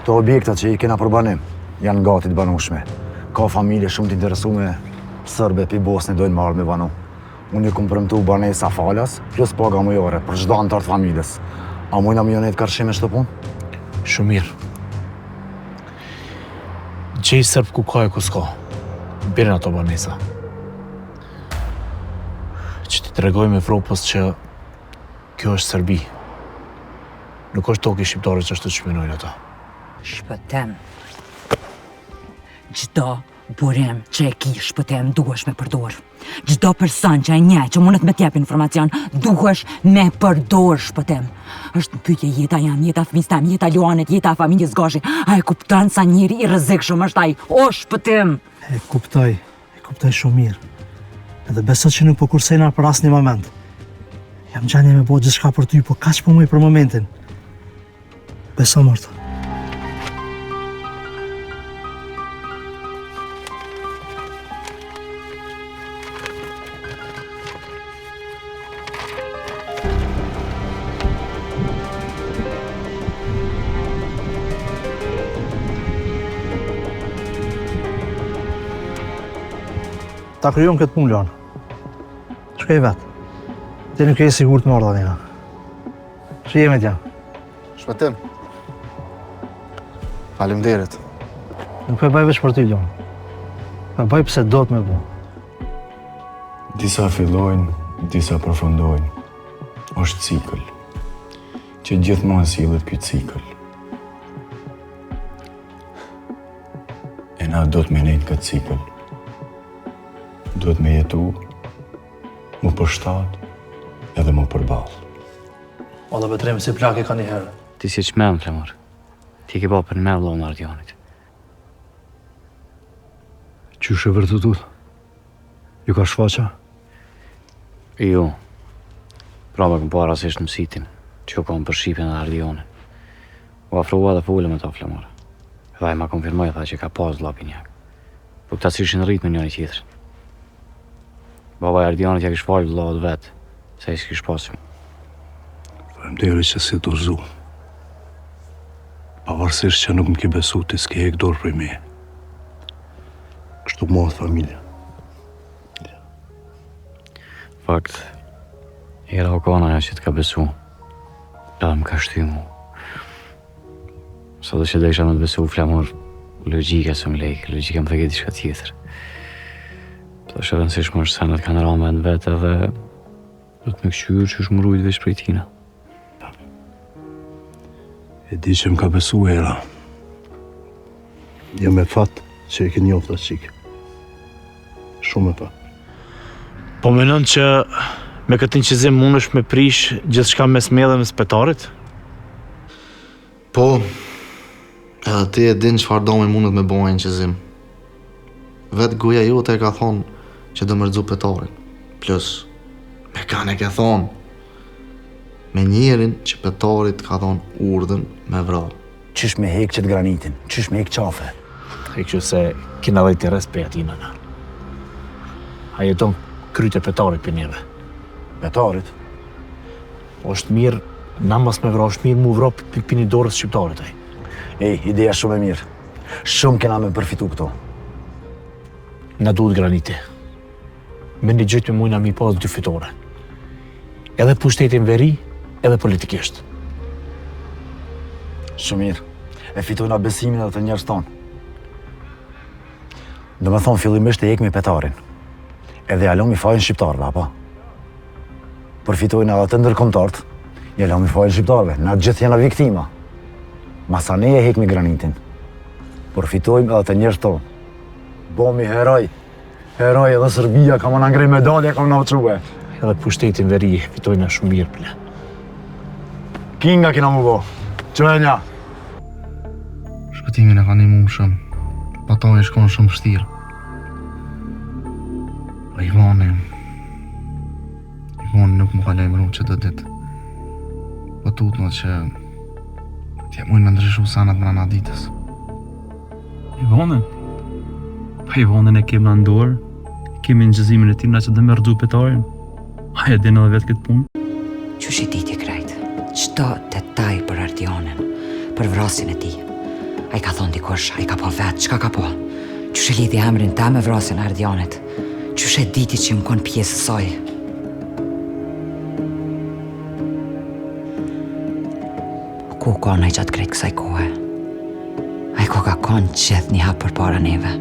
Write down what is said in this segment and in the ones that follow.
Të objektat që i kena për banim janë gati të banushme. Ka familje shumë të interesume, sërbe pi Bosnë dojnë marrë me banu. Unë i kom premtu banesa falas, plus paga mujore për çdo antar të familjes. A mujna me jonet karshime shtë punë? Shumë mirë. Gjej sërb ku ka e ku s'ka. Birin ato banesa. Që ti tregoj me Evropës që kjo është Serbi. Nuk është toki shqiptare që është të shminojnë ata. Shpëtem. Gjdo burim që e ki shpëtem duhesh me përdor. Gjdo person që e nje që mundet me t'jep informacion duhesh me përdor shpëtem. Është në pyetje jeta jam, jeta fëmis tem, jeta Luanit, jeta familjes Gashi. A e kupton sa njëri i rrezikshëm është ai? O shpëtem! E kuptoj shumë mirë. Edhe beso që nuk po kursejna për asnjë moment. Jam gjanje me bo gjithçka për ty, po kaq po muj për momentin. Beso mërtë. Ta kryon këtë punë, Luan. Shkej vetë. Ti nuk e sigur të marrë dhalina. Shijeme t'ja. Shpëtim. Faleminderit. Nuk e bëj veç për ty, Luan. E bëj pse do të me bu. Disa fillojnë, disa përfundojnë. Është cikël. Që gjithmonë sillet ky cikël. E na do të menejt këtë cikël. Duhet me jetu, mu përshtat, edhe mu përball. Ola betrem si plake ka një herë. Ti si që me Flamur. Ti ke ba për me vlonë Ardionit. Qysh e vërtetut? Ju ka shfaqa? Jo. Pra me këm pa rasisht në sitin, që ju kom për Shqipjen dhe Ardionin. U afrua dhe fulle me ta Flamur. Edhe ai ma konfirmoj tha që ka pas lapin jak. Po këta si ishin rrit me njëri tjetër. Baba e Ardionit ja kish falë vëllat vetë, se i s'kish pasim. Faleminderit që si dorëzu. Pavarësisht që nuk më ke besu, ti s'ke hek dorë prej meje. Kështu morë familja. Fakt, era okona ja që t'ka besu, edhe më ka shty mu. Sa do që desha me t'besu Flamur, logjika së më lejke, logjika më theket diçka tjetër. Të është rëndësishme është senet kanë ra me në vetë edhe do të me këshyrë që është më rujt veç prej tina. E di që më ka besu era. Jam me fat që e ke njofta qikë. Shumë e fat. Po menon që me këtë inqizim mund është me prish gjithçka mes me dhe me spetarit? Po, edhe ti e din çfarë domi mundet me bëjë inqizim. Vetë goja jote e ka thonë që do mërzu petarin. Plus, me kanë e ke thonë, me njerin që petarit ka thonë urdhën me vrarë. Qysh me hek qëtë granitin, qysh me hek qafe. E kështu se kina dhe të respekt atina na. A jeton kryte petarit për njëve. Petarit? është mirë, na mas me vra, është mirë mu vra për një dorës shqiptarit aj. Ideja shumë e mirë. Shumë kena me përfitu këto. Na duhet graniti. Me një gjithë me mujna mi pas dy fitore. Edhe pushtetin veri, edhe politikisht. Shumë mirë. E fitojna besimin edhe të njerëz tonë. Do me thonë fillimisht e ekmi petarin. Edhe jalom i fajnë shqiptarve, apo? Përfitojna edhe të ndërkombëtarët, jalom i fajnë shqiptarve. Na gjithë jena viktima. Masa ne e hekmi granitin. Përfitojmë edhe të njerëz tonë. Bomi heroj. Heroj edhe Serbia ka më në ngrej medalje, ka më në uquve. Edhe pushtetin veri, fitojna shumë mirë, ple. Kinga kina më bo. Qëvenja. Shpëtimin e ka një mumë shumë. Pa ta i shkonë shumë vështirë. Pa Ivani nuk më ka lejmëru që të ditë. Po tutno që t'ja mujnë me ndryshu sanat më rana ditës. Ivani? Pa Ivanin e kemë në ndorë, kemi në gjëzimin e tina që dhe me rëgju petarin. Aja din edhe vetë këtë punë. Qysh i diti krejt, qdo detaj për Ardionin, për vrasin e ti. A I ka thonë dikush, a I ka po vetë, qka ka po? Qyshe lidhi emrin ta me vrasjen e Ardionit? Qyshe diti që më konë pjesë saj? Ku ka në I gjatë krejtë kësaj kohë? A I ko ka konë qeth një hapë për para neve?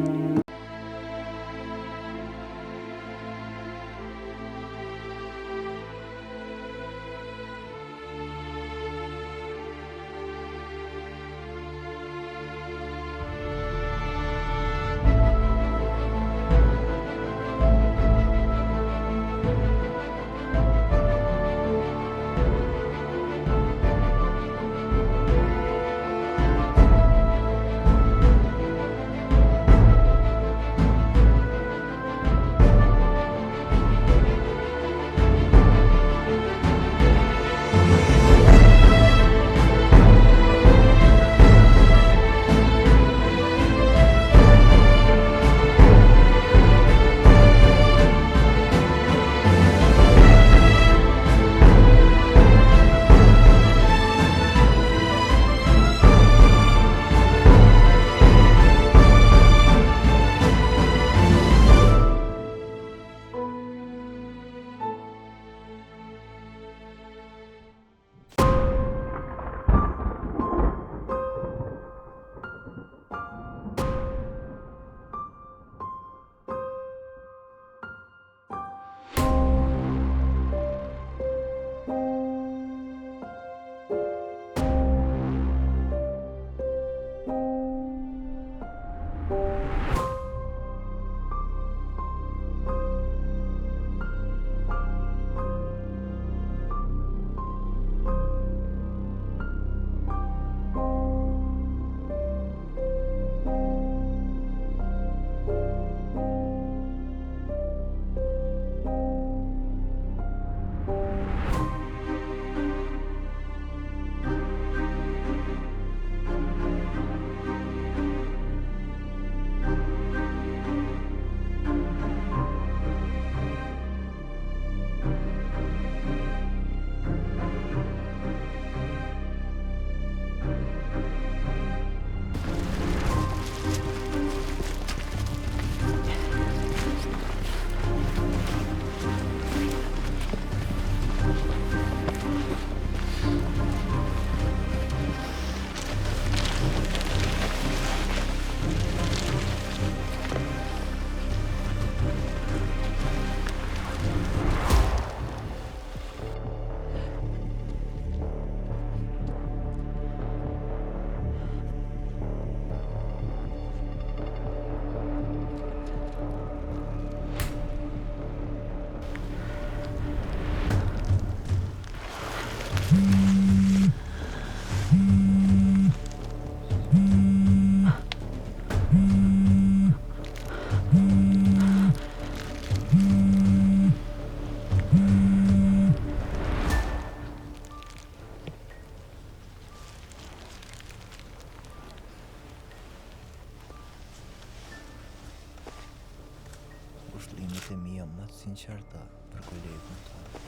Kushtimet e mia më të sinqerta për kolegun tonë.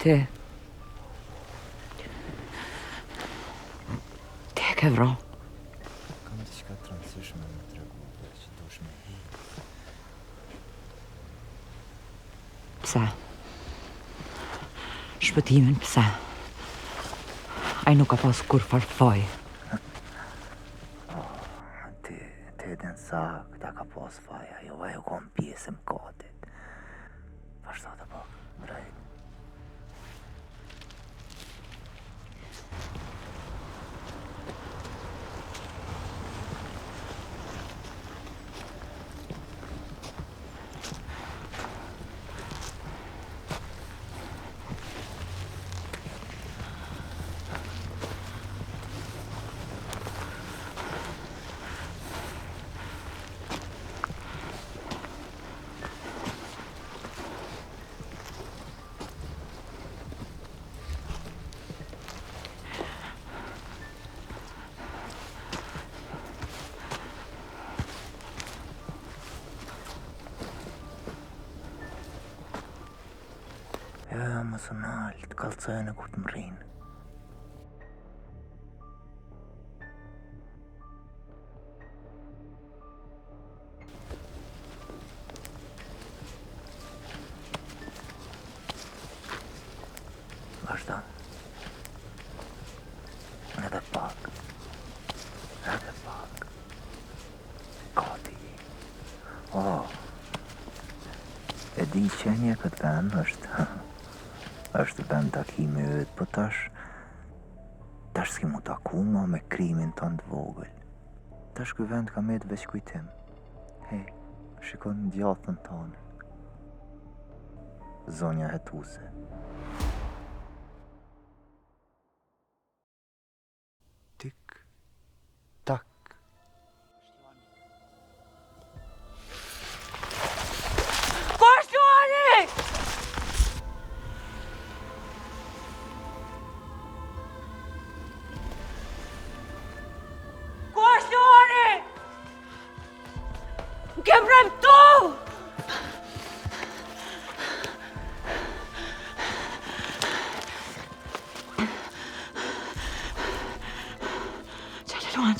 Ti e ke vro? Kam diçka të rëndësishme me tregu që dush me hi. Pse? Shpëtimin, pse? Ai nuk ka pas kur farfoj. Ti e den sa këta ka pas faja, jo ajo kom pjesë më katit. Vazhdo të pak, drejt. më së nalt, kallëcojnë kur të më rrinë. Vazhdo. Edhe pak. Edhe pak. Gati. E di që një këtë vend është vend takimi yt, po tash s'ki mu taku ma me krimin tonë të vogël. Tash ky vend ka me të veç kujtim. Hej, shikon në djathën tonë. Zonja Hetuse. Tik, tak. Kushtuani! Kushtuani! Më kem premtu!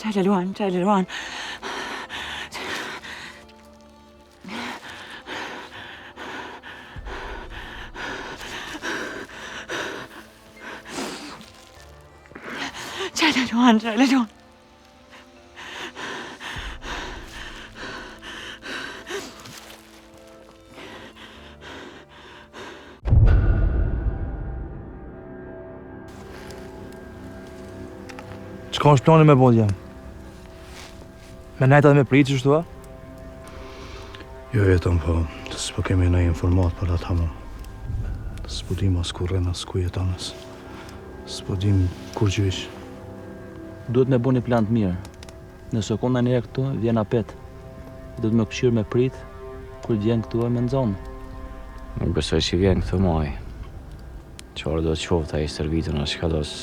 Qaj Luan. Qaj Luan. Çka është plani me bodja? Me najta dhe me pritë qështu, a? Jo jetëm, po, s'po kemi në informat për atë hamon. S'po dim as ku rren, as ku jetanës. S'po dim kur gjysh. Duhet me bo një plan të mirë. Në sekonda njëre këtu, vjen apet. Duhet me këshirë me prit, kur vjen këtu e me nëzonë. Nuk besoj që vjen këtu maj. Qarë do të qofta i servitën, as shka dos...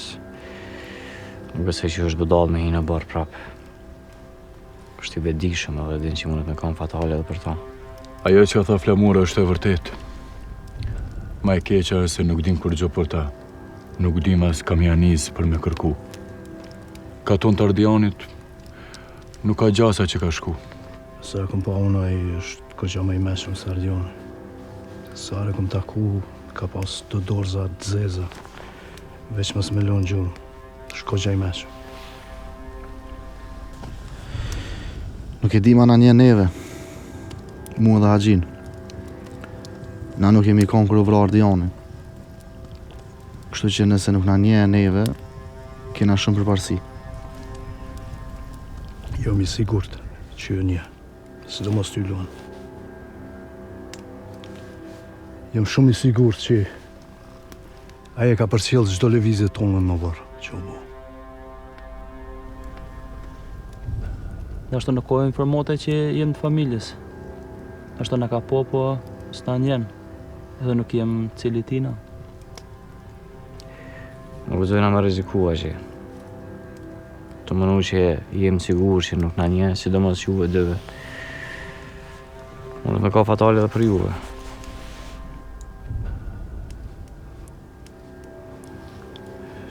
Nuk besoj që është bëdall me hinë barë prapë. është i vedishëm edhe din që mundet me kam fatale edhe për ta. Ajo që tha Flamura është e vërtet. Ma e keqa është se nuk din kur gjo për ta. Nuk dim as kam janis për me kërku. Ka ton të Ardianit, nuk ka gjasa që ka shku. Sa e këm pa unë ai është kërgja me i meshëm se Ardiani. Sa e këm taku, ka pas të dorza të zeza. Veç mës me lonë gjurë, shkogja i meshëm. Nuk e di ma na një neve, mu dhe Haxhin. Na nuk jemi kon kërë vra Ardianin. Kështu që nëse nuk na një neve, kena shumë përparsi. Jo mi sigurt që jo një, së do mos t'y luan. Jam shumë i sigurt që aje ka përcjell çdo lëvizje tonë më vorë, që u bo. Nështë në kohë informate që jem të familjes. Nështë në ka po s'na njen, edhe nuk jem cili tina. Nuk vëzojna me rizikua që të mënu që jem sigur që nuk na nje, sidomos juve dëve. Mundet me ka fatale edhe për juve.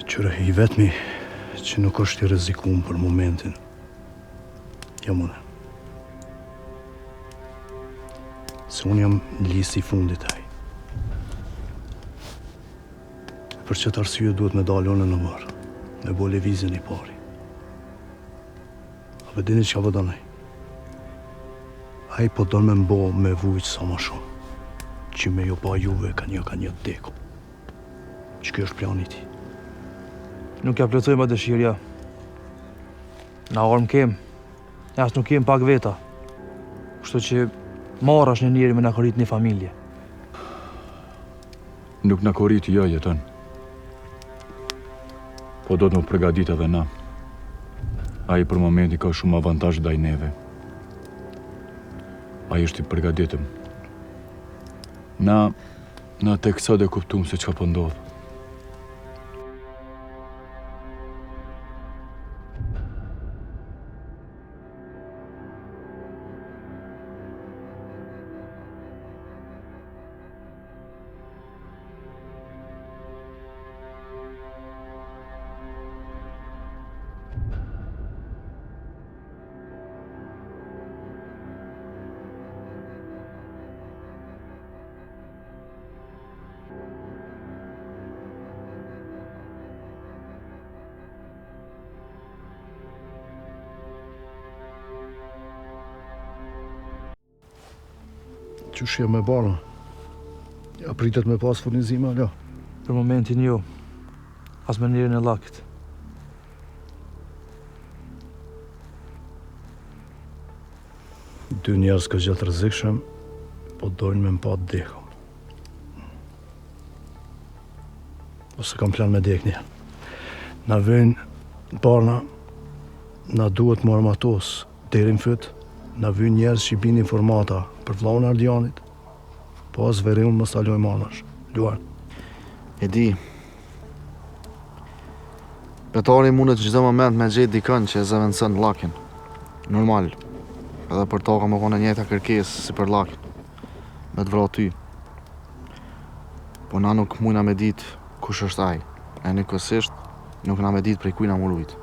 Qëre i vetmi që nuk është i rrezikuar për momentin. Jam unë. Se unë jam në listë i fundit ai. Për çet arsye duhet me dalë unë në varr, me bo lëvizjen i pari. A dini çka po donaj? Ai po don me mbo me vujt sa më shumë. Që me jo pa juve ka një deko. Që kjo është plani ti. Nuk ja plotoj ma dëshirja. Na orëm kem. As nuk kem pak veta. Kështu që marrash një njeri me na korrit një familje. Nuk na korrit jo jetën. Po do të më përgadit edhe na. Ai për momenti ka shumë avantazh ndaj neve. Ai është i përgaditëm. Na tek sot e kuptuam se çka po ndodh. Qysh jam me barna? Ja pritet me pas furnizime, alo? Për momentin jo. As me njërin e lakit. Dy njerëz ka gjatë rrezikshëm, po dojnë me mpa dekëm. Ose kam plan me dek një. Na vëjnë barna, na duhet më armatos deri në fyt, na vëjnë njerëz që i bin informata për vllahun e Ardianit, po as veri unë mos ta loj marrësh. Luan. E di. Petari mundet çdo moment me gjetë dikën që e zëvendëson llakin. Normal. Edhe për to ka më konë njëjta kërkesë si për llakin. Me të vrarë ty. Po na nuk mujna me ditë kush është ai. E njëkohësisht nuk na me ditë prej kujt na murujt.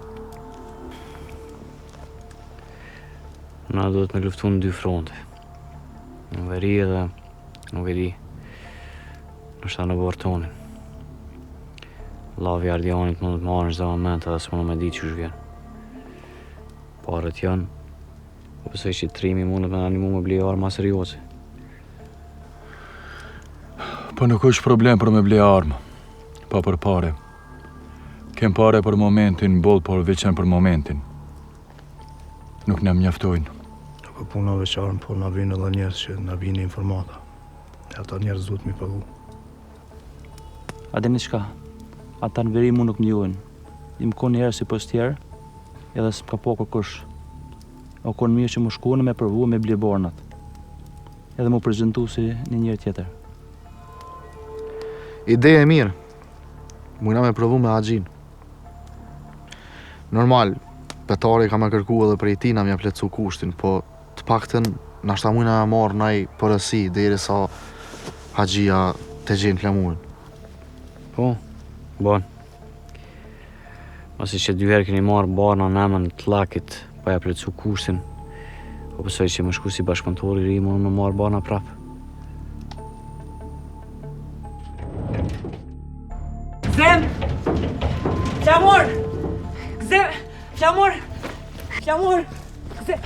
Na duhet me luftu në dy fronte. Në veri edhe nuk e di. Nështë në borë tonin. Lavi Ardianit mund të marrë në çdo moment edhe s'mund me ditë ç'është vjen. Parët janë, po besoj që trimi mundet me animu me ble arma serioze. Po nuk është problem për me ble armë, pa për pare. Kem pare për momentin, boll, por veçan për momentin. Nuk na mjaftojnë. Nuk e puna veç armë, po na vinë edhe njerëz që na vini informata. E ata njerëz duhet mi pagu. A dhe një shka, ata në veri mu nuk më njohin. I më konë njerë si postjerë, edhe s'ka po kërkush. O konë mirë që më shkone me përvu me ble bornat. Edhe më prezentu si një njërë tjetër. Ideja e mirë. Mujna me provu me Haxhin. Normal, Petari ka me kërku edhe prej ti na mja pletsu kushtin, po të paktën nashta mujna me marrë naj përësi deri sa Haxhia të gjenë flamurin. Po, bon. Masi që dy herë keni marrë barna në emën të llakit, pa ja plotsu kushtin, po besoj që më shku si bashkëpunëtor i ri mund me marrë barna prapë. Gzem! Flamur! Gzem! Flamur! Flamur! Gzem!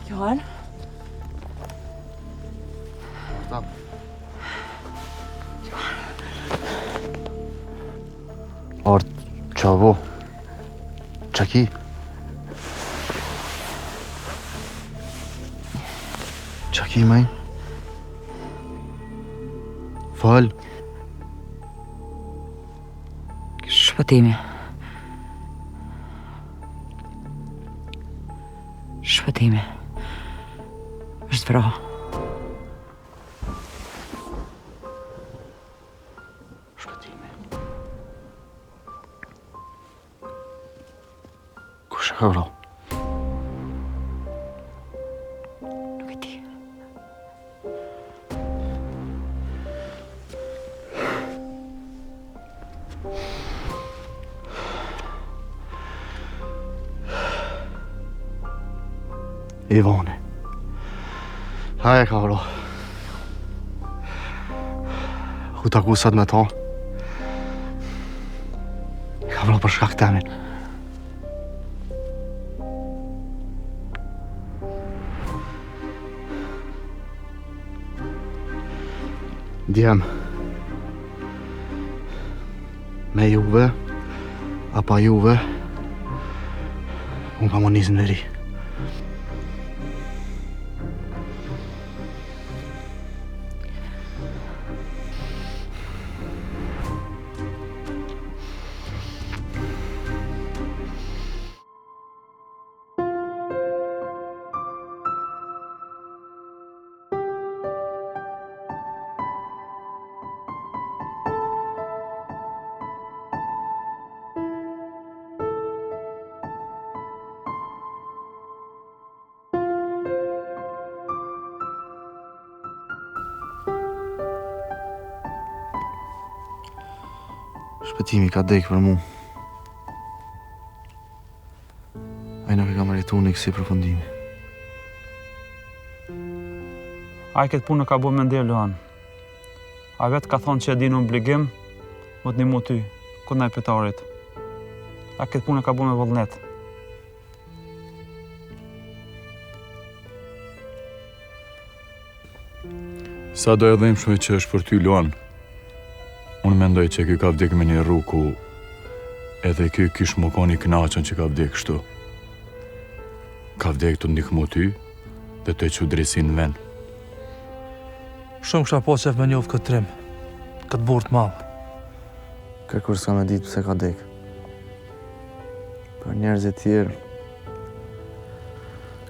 Johan? Stop. Art, qa vo? Qa ki? Qa ki, maj? Fal. Shpëtimi. Shpëtimi. Është vra. Shpëtimi. Kush e ka vra? Nuk e di. Ivane. Haja ka vra. U taku sot me ta. Ka vra për shkak temin. Djem. Me juve, apa juve, unë ka më nisë në ri. Shpëtimi ka dek për mu. Ai nuk e ka meritu një kësi përfundimi. A i këtë punë ka bo me ndirë, Luan. A vetë ka thonë që e di në obligim, më të një mu ty, kundaj Petarit. A këtë punë ka bo me vullnet. Sa do e dhemshme që është për ty, Luan, unë mendoj që ky ka vdek me një rrugë ku edhe ky kish më koni kënaqën që ka vdek kështu. Ka vdek të ndihmu ty dhe të e që dresin në ven. Shumë kësha po qef me njoftë këtë trim, këtë burë të madhë. Kërkur s'ka me ditë pse ka dek. Për njerëzit tjerë,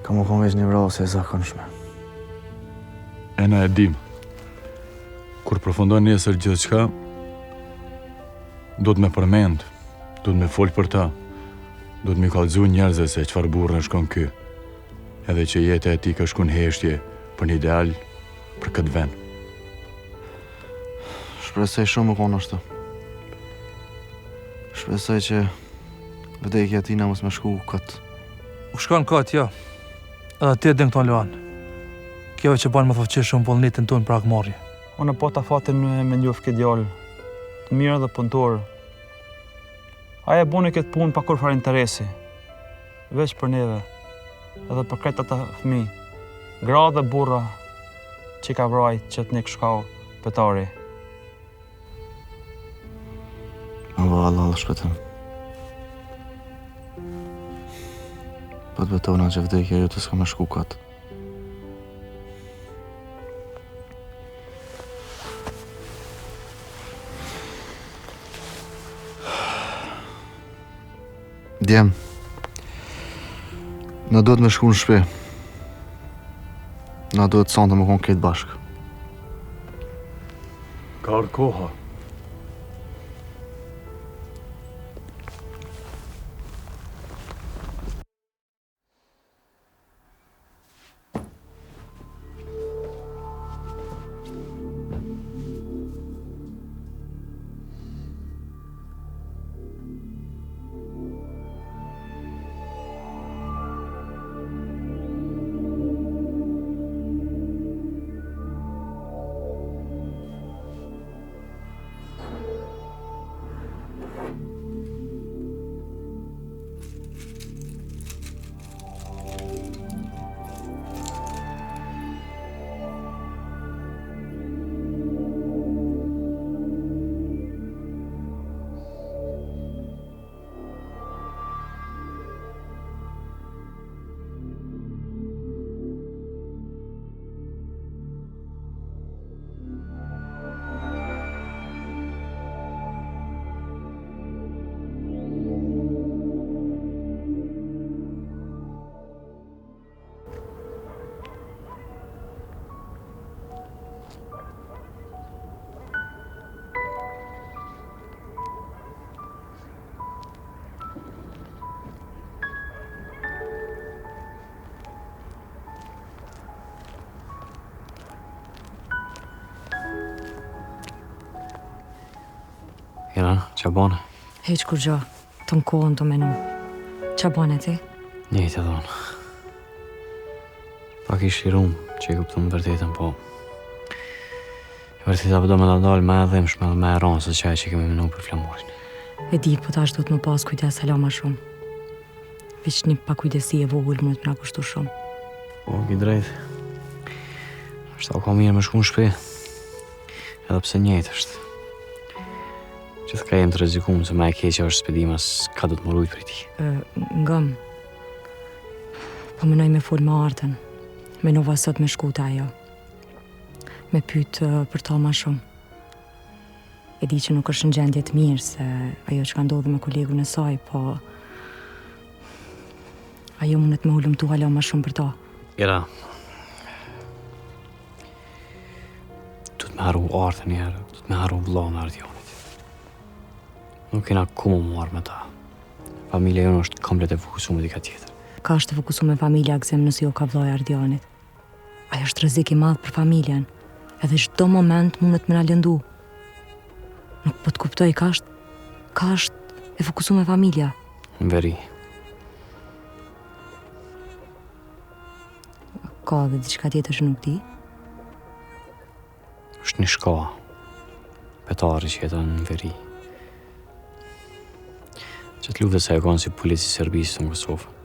ka më konë veç një vrasje e zakonshme. E na e dim. Kur përfundon nesër gjithçka, do të me përmend, do të me fol për ta, do të me kallëzu njerëzve se çfarë burrë shkon ky, edhe që jeta e tij ka shkuar në heshtje për një ideal për këtë vend. Shpresoj shumë më konë ashtu. Shpresoj që vdekja tina mos me shku këtë. U shkon këtë, jo. Edhe ti e din këto Luan. Kjo që banë më thoqe shumë vullnetin tonë për akmarrje. Unë po ta fatin me njoft këtë djalë, të mirë dhe punëtor. Ai e buni këtë punë pa kur fare interesi, veç për neve, edhe për këtë ata fëmijë, gra dhe burra që ka vrajt që të nik shkau petari. Allah shpëtëm. Po të betona që vdekja ju të s'ka me shku këtë. Djem, na duhet me shku në shpe. Na duhet sonë të më konë këtë bashkë. Ka ardhur koha. Jena, qa bane? Heq kur gjo, të në kohën të menu. Qa bane ti? Njëjtë e dhonë. Pak ish i rumë që i kuptu më vërtetën, po... Vërteta përdo me da dalë me e dhimshme dhe me e ronë se qaj që kemi menu për flamurin. E di, po tash do të më pas kujdes hala ma shumë. Veç një pa kujdesi e vogël më të nga kushtu shumë. Po, ki drejt. Është o ka mirë me shku në shpe. Edhe pse njëjtë është. Që ka jem të rezikumë se me e keqja është spedimas ka do të më rujt për ti. Ngëm. Po menoj me fol me artën. Menova sot me shku të ajo. Me pyt për ta ma shumë. E di që nuk është në gjendje të mirë se ajo që ka ndodhë me kolegun e saj, po... Ajo mundet me hullumtu hala ma shumë për ta. Ira... Du të me haru artën njerë, du të me haru vla në Ardionit. Nuk kena ku më marrë me ta. Familja jonë është komplet e fokusu me dika tjetër. Ka është të fokusu me familja gzem nësi jo ka vloj Ardionit. Ajo është rrezik i madh për familjen. Edhe çdo moment mundet me na lëndu. Nuk po të kuptoj, ka është e fokusu me familja. Në veri. Ka dhe diçka tjetër që nuk di? është një shka. Petari që jeton në veri. Që të luftës e konë si polici serbisë në Kosovë.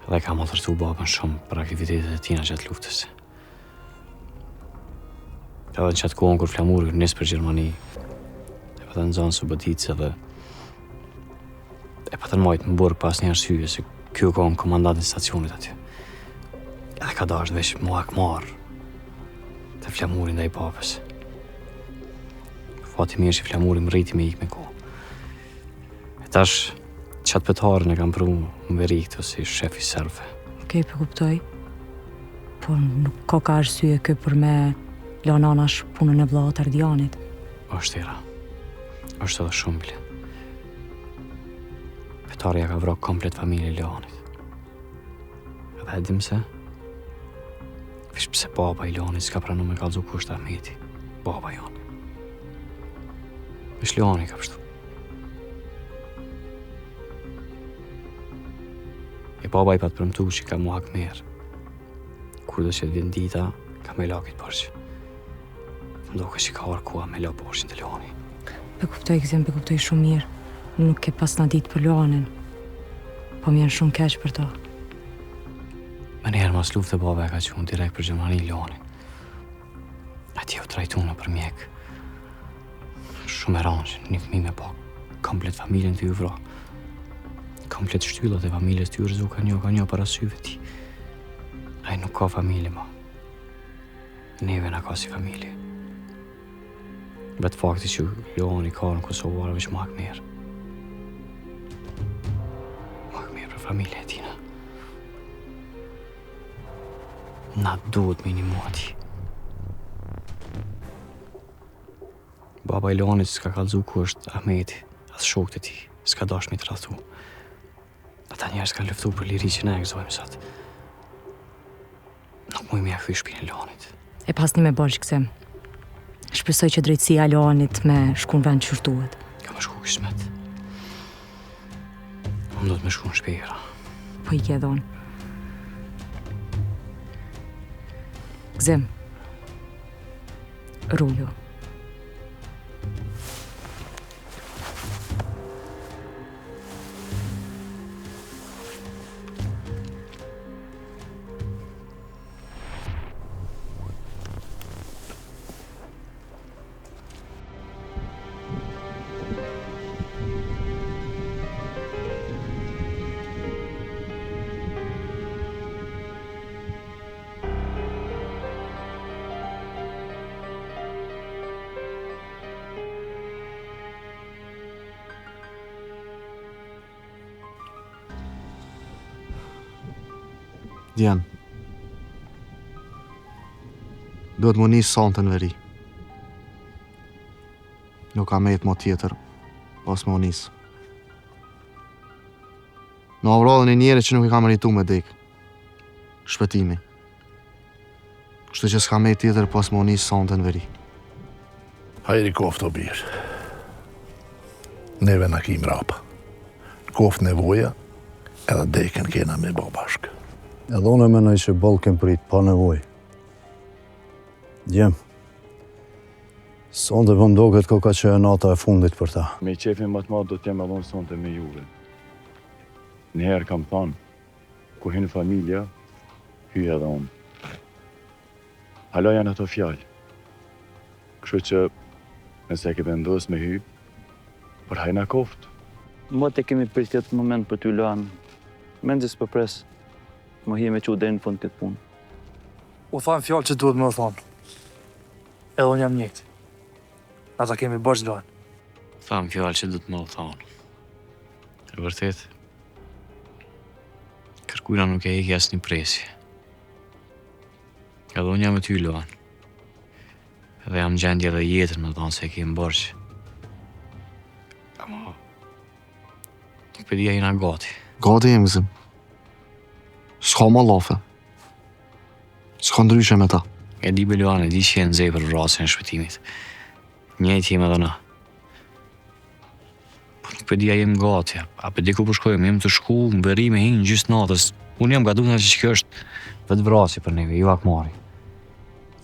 Edhe ka më thërtu babën shumë për aktivitetet e tina që të luftës. Edhe në qatë kohën kur Flamuri nis për Gjermani, e pa të nëzanë Suboticë dhe e pa të nëmajtë në burg pas një arsye se kjo kohën komandantin stacionit aty. Edhe ka dasht veç mua akmarë të Flamuri ndaj papës. Fati mirë që Flamuri më rriti me ikë me kohë. E tash, qatë petarën e kam pru më veri këto si shefi serve. Okej, po kuptoj. Po nuk ka arsye kë për me la nanash punën e vllat Ardianit. Është era. Është edhe shumë bile. Petarja ka vra komplet familje Leonit. Edhe e dim se vish pse baba i Leonit s'ka pranu me kallzu kusht Ahmeti. Baba jonë. Vish Leoni ka pështu. E baba i pat përmtu që ka mu hak merë. Kur do që të vjen dita, ka me lakit përqë. Ndoke që ka orë koha me la borshin të Leoni. Pe kuptoj Gzim, pe kuptoj shumë mirë. Nuk ke pas na ditë për Leonin. Po më janë shumë keq për to. Me njerë mas luft e baba e ka qenë direkt për Gjermani Leonin. Ati u trajtu në për mjek. Shumë e ranjë, një fëmi me pa komplet familjen të ju vra. Komplet shtyllat e familjes të ju rëzu ka një para syve ti. Ai nuk ka familje ma. Neve na ka si familje. Vetë fakti që Leoni ka në Kosovarë veç mak mirë. Mak mirë për familje e tina. Na duhet me një muati. Baba i Leonit s'ka kallzu ku është Ahmeti, as shokët e ti, s'ka dash mi të rathu. Ata njerë s'ka lëftu për liri që ne e gëzojmë sot. Nuk muj me ja kthy shpinën e Leonit. E pasni me borç Gzim. Shpresoj që drejtësia e Leonit me shku në vend që shtuhet. Ka me shku kismet. Unë do të me shku në shpejra. Po i ke dhonë. Gzim. Rullu. Djenë. Do të më njësë sonte në veri. Nuk ka me jetë mo tjetër, pas më njësë. Në avradhën e njeri që nuk i ka meritu me dek. Shpëtimi. Kështu që s'ka me jetë tjetër, pas më njësë sonte në veri. Hajri koftë o birë. Neve na kim rapa. Koftë nevoja, edhe dekën kena me bo bashkë. Edhe unë e menoj që boll kem prit pa nevoj. Djem, sonde vëndoket koka që e nata e fundit për ta. Me qefin më të madh do t'jem edhe unë sonte me juve. Njëherë kam thonë, ku hinë familja, hyj edhe unë. Hala janë ato fjallë. Kështu që, nëse e ke vendos me hyj, për hajna koftë. Më te kemi pritet moment për t'y lanë. Mendjes për pres. Më hi me që deri në fund këtë punë. U thamë fjallë që duhet me u thonë. Edhe unë jam njëjtë. Ata kemi bërgjë lojnë. Thamë fjallë që duhet me u thonë. E vërtet, kërkujna nuk e iki asnjë presje. Edhe unë jam e ty Luan. Edhe jam gjendje dhe jetën me thonë se e kemi bërgjë. Ama, nuk përdia jena gati. Gati jem Gzim. S'ka ma lafe. S'ka ndryshe me ta. E di Beluan, e di që jenë zej për vrasjen e shpëtimit. Njëjtë jem edhe na. Po nuk përdia jem gati, a përdi ku përshkojmë, jem të shku, më veri me hinë gjysë natës. Unë jam gaduar që kjo është vetë vrasje për neve, ju akmari.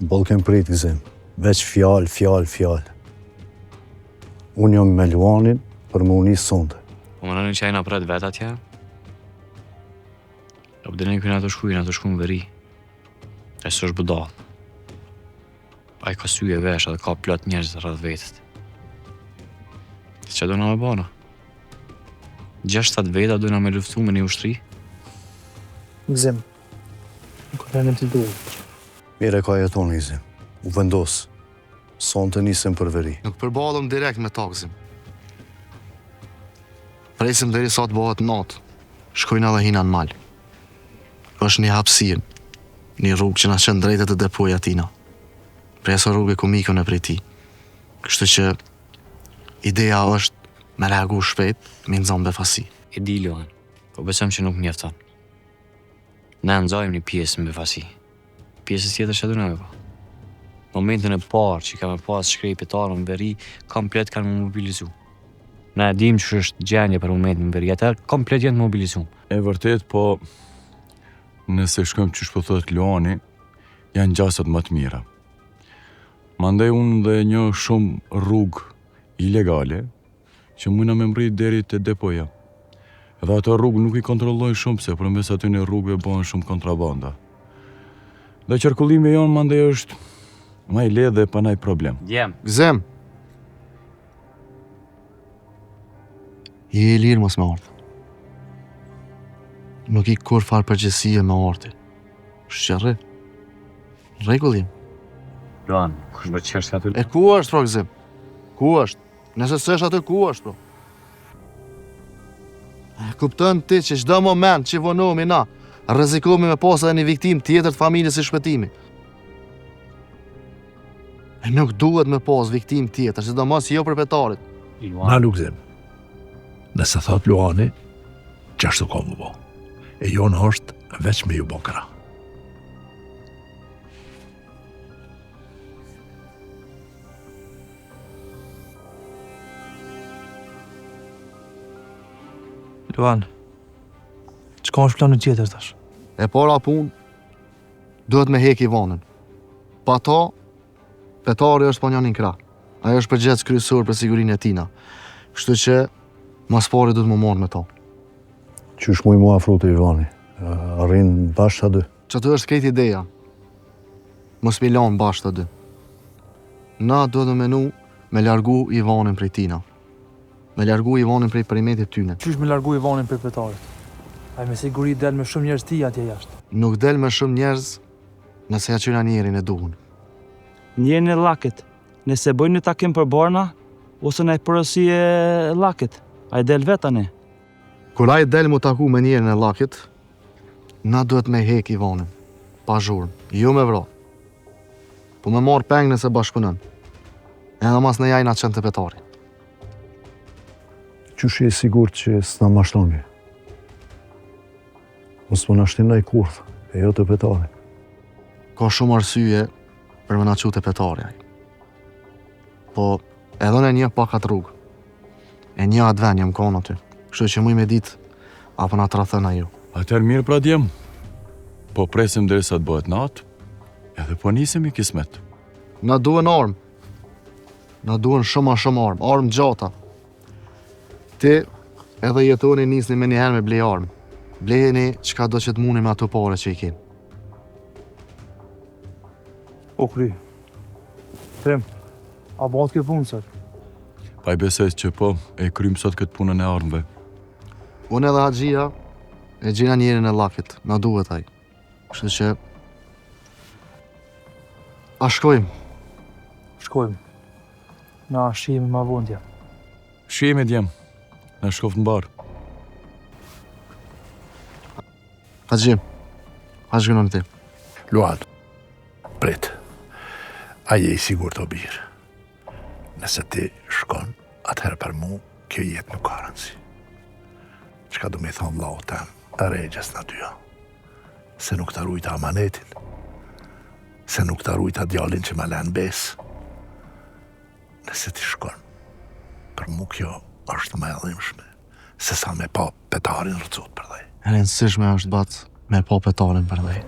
Boll kem prit Gzim. Veç fjallë. Unë jam me Luanin për më unisë sonde. Po më nënë që ajna pret vetë atje? Do përdeni këna të shku në veri. E së është bëdall. Ai ka sy e vesh edhe ka plot njerëz rreth vetes. Çfarë do na me bëna? 6-7 veta do na me luftu me një ushtri? Gzim. Nuk ka në të duhet. Mire ka jeton Gzim. U vendos. Sonte nisem për veri. Nuk përballëm direkt me takzim. Presim deri sa të bëhet natë. Shkojnë edhe hina në mal. Është një hapësirë, një rrugë që na çon drejt të depoja tina. Preso rrugë ku mikun e prej ti. Kështu që ideja është me reagu shpejt, me nxon befasi. E di Luan, po besojmë që nuk mjafton. Ne nxojmë një pjesë me befasi. Pjesës tjetër që do na me pa. Momentin e parë që kam pas shkrejpetarën në veri, komplet kanë më mobilizu. Na e dim që është gjendje për momentin në veri, atër komplet janë mobilizu. E vërtet, po nëse shkojmë që shpëthot Luani, janë gjasat më të mira. Mandej unë dhe një shumë rrugë ilegale, që mujna me mrit deri te depoja. Edhe ato rrugë nuk i kontrollojnë shumë, se përmes aty në rrugëve bëhen shumë kontrabanda. Dhe qarkullimi jonë mandej është ma i lehtë dhe pa ndonjë problem. Gzem. Je i lirë mos me ardhë. Nuk i kur farë përgjësie me ardhë. Shqerri. Regullim. Luan, kush bërë qështë aty? E ku është, pro Gzim? Ku është? Nëse s'esh aty, ku është, pro? Kuptën ti që çdo moment që vonohemi na, rrezikohemi me pas edhe një viktim tjetër të familjes së shpëtimi. E nuk duhet me pas viktim tjetër, sidomos jo për betarit. Na Lugzim, nëse thot Luani, qashtu ka më bo. E jonë është veç me ju bo këra. Luan, çka është plani tjetër tash? E para punë, duhet me hek Ivanën. Pa ta, betari është ponjanin krah. Ajo është përgjegjës kryesor për sigurinë e tina. Kështu që mas pari duhet më marrë me ta. Qysh muj mu afru të Ivani? Arrin bashkë të dy? Që aty është krejt ideja. Mos mi lanë bashkë të dy. Na duhet me menu me largu Ivanën prej tina. Me largu Ivanën prej perimetit tyne. Qysh me largu Ivanin prej betarit? Ai me siguri del me shumë njerëz ti atje jashtë. Nuk del me shumë njerëz nëse ja qyna njerin e duhun. Njerin e llakit, nëse bëjnë një takim për Barna, ose në porosi e llakit, ai del vet tani. Kur ai del mu taku me njerin e llakit, na duhet me hek Ivanin, pa zhurmë, jo me vra. Po me marr peng nëse bashkëpunon. Edhe mas në jajna qenë të betari. Qysh je sigur që s'na mashtoni? Mos më na shtinaj kurth, e jo të petari. Ka shumë arsye për me na qu të petari ai. Po, edhe në një pakat rrugë. E një atë ven jam konë aty. Kështu që muj me ditë, apo na të rathën ajo. Atëherë mirë pra djem. Po presim derisa të bëhet natë, edhe po nisim i kismet. Na duhen armë. Na duhen shumë armë, armë gjata. Ti edhe jetoni nisni me njëherë me blej armë. Blejeni qka do që të muni me ato pare që i kemë. O kry. Trim, a bëhat kjo punë sot? Pa i besoj që po e krymë sot këtë punën e armëve. Unë edhe Haxhia e gjena njerin e llakit, na duhet ai. Kështu që a shkojmë. Shkojmë. Na shihemi ma vundja. Shihemi djem. Na shkoft në barë. Haxhi, shkënon ti. Luan, prit. Aje i sigur të birë. Nëse ti shkon, atëherë për mu, kjo jetë nuk ka rëndësi. Qka du me thonë vlau tem, të regjes në dyja. Se nuk të rujta amanetin. Se nuk të rujta djallin që me lenë besë. Nëse ti shkon, për mu kjo është me edhimshme, se sa me pa petarin rëcut për dhej. E rëndësishme është batë me pa petarin për dhej.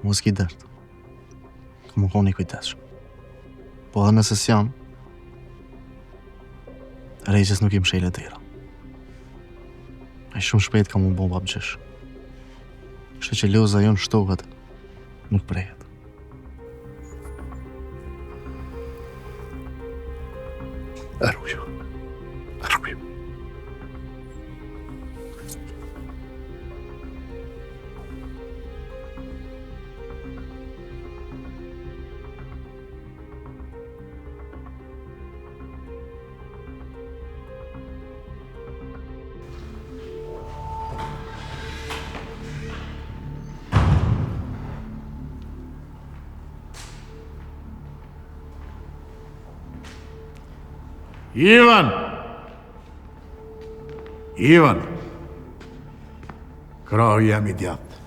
Mos ki dërtë. Të më koni kujdeshëm. Po dhe nëse s'jam, rejqës nuk i mshejle dera. E shumë shpejt ka mu bo babgjesh. Kështë që loza jonë shtohet, nuk prejet. Arrujo. Arrujo. Ivan! Krahu jam I djatë.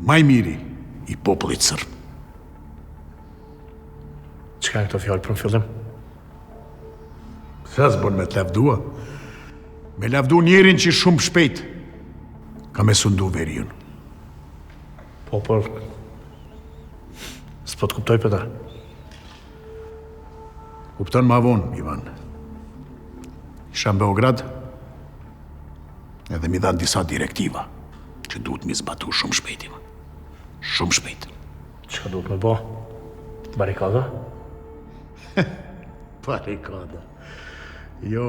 Maj miri I popullit sërb. Çka janë këto fjalë për në fillim? Sa s'bon me të lavdua? Me lavdu njerin që shumë shpejt ka me sundu veriun. Po, por... S'po të kuptoj për ta. Kupton ma vonë, Ivan. Isha në Beograd, edhe mi dhanë disa direktiva, që duhet mi zbatu shumë shpejt, Ivan. Shumë shpejt. Çka duhet me bo? Barikada? Barikada. Jo,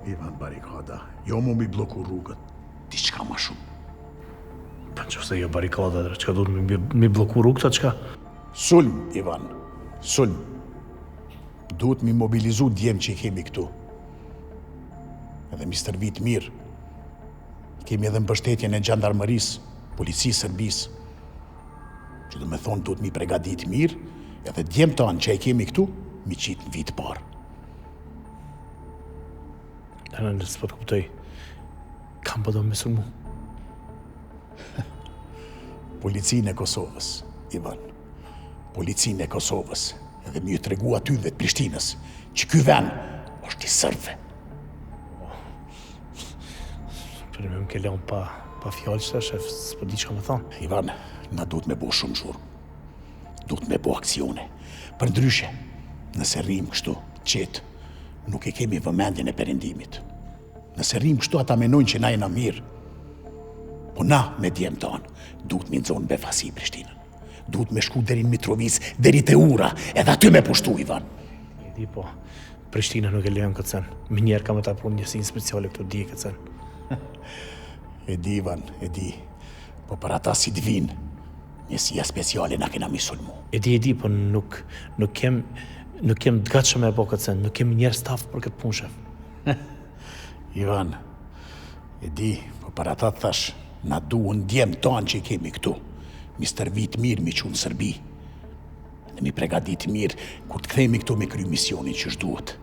Ivan, barikada. Jo mu mi bloku rrugët. Diçka ma shumë. Pa nëse jo barikada, çka duhet mi bloku rrugët, çka? Sulm, Ivan. Sulm. Duhet mi mobilizu djem që I kemi këtu. Edhe mi stërvit mirë. Kemi edhe mbështetjen e gjandarmërisë, policisë Serbisë. Që do me thonë duhet mi pregadit mirë, edhe djem tanë që I kemi këtu, mi qitë në vitë parë. Në s'po të kuptoj. Kam po do me sulmu? Policinë e Kosovës, Ivan. Policinë e Kosovës. Edhe mi ju tregu aty dhe të Prishtinës, që ky vend është I sërbëve. Për më ke lënë pa fjalë që shef, s'po di çka më thon. Ivan, na duhet me bo shumë zhurmë. Duhet me bo aksione. Për ndryshe, nëse rrim kështu, qetë, nuk e kemi vëmendjen e perëndimit. Nëse rrim kështu, ata menojnë që na jena mirë. Po na, me djemë tanë, duhet mi nxonë befasi Prishtinën. Duhet me shku deri në Mitrovic, deri te Ura, edhe aty me pushtu, Ivan. E di po, Prishtina nuk e lejon këtë sen. Minjerë ka me ta punë njësinë speciale këtu di këtë sen. E di, Ivan, e di. Po për ata si t'vin, njësia speciale na kena mi sulmu. E di, po nuk kem të gatshëm e po këtë sen. Nuk kem njerë staf për këtë punë, shef. Ivan, e di, po për ata thash, na duhen djemë tanë që I kemi këtu. Mi stërvit mirë mi qunë Sërbi. Dhe mi pregadit mirë kur të kthejmi këtu me kry misionin që shduhet.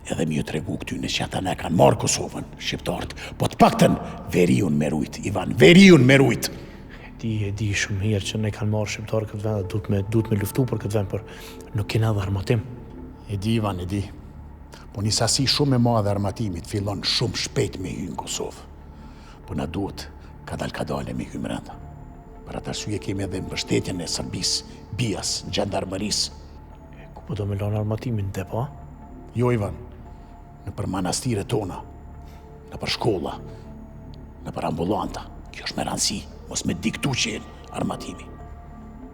Edhe mi ju tregu këtyne që ata ne kanë marrë Kosovën, shqiptarët, po të paktën veriun me rujt, Ivan, veriun me rujt. E di shumë mirë që ne kanë marrë shqiptarë këtë vend dhe duhet me luftu për këtë vend, por nuk kena dhe armatim. E di, Ivan, e di. Po një sasi shumë e madhe armatimit fillon shumë shpejt me hy në Kosovë. Po na duhet kadal me hy mrenda. Për atë arsye kemi edhe mbështetjen e Serbisë, BIAS, gjandarmërisë. Ku po do me lanë armatimin te pa? Jo, Ivan, në për manastire tona, në për shkolla, në për ambulanta. Kjo është me rëndësi, mos me diktu që jenë armatimi.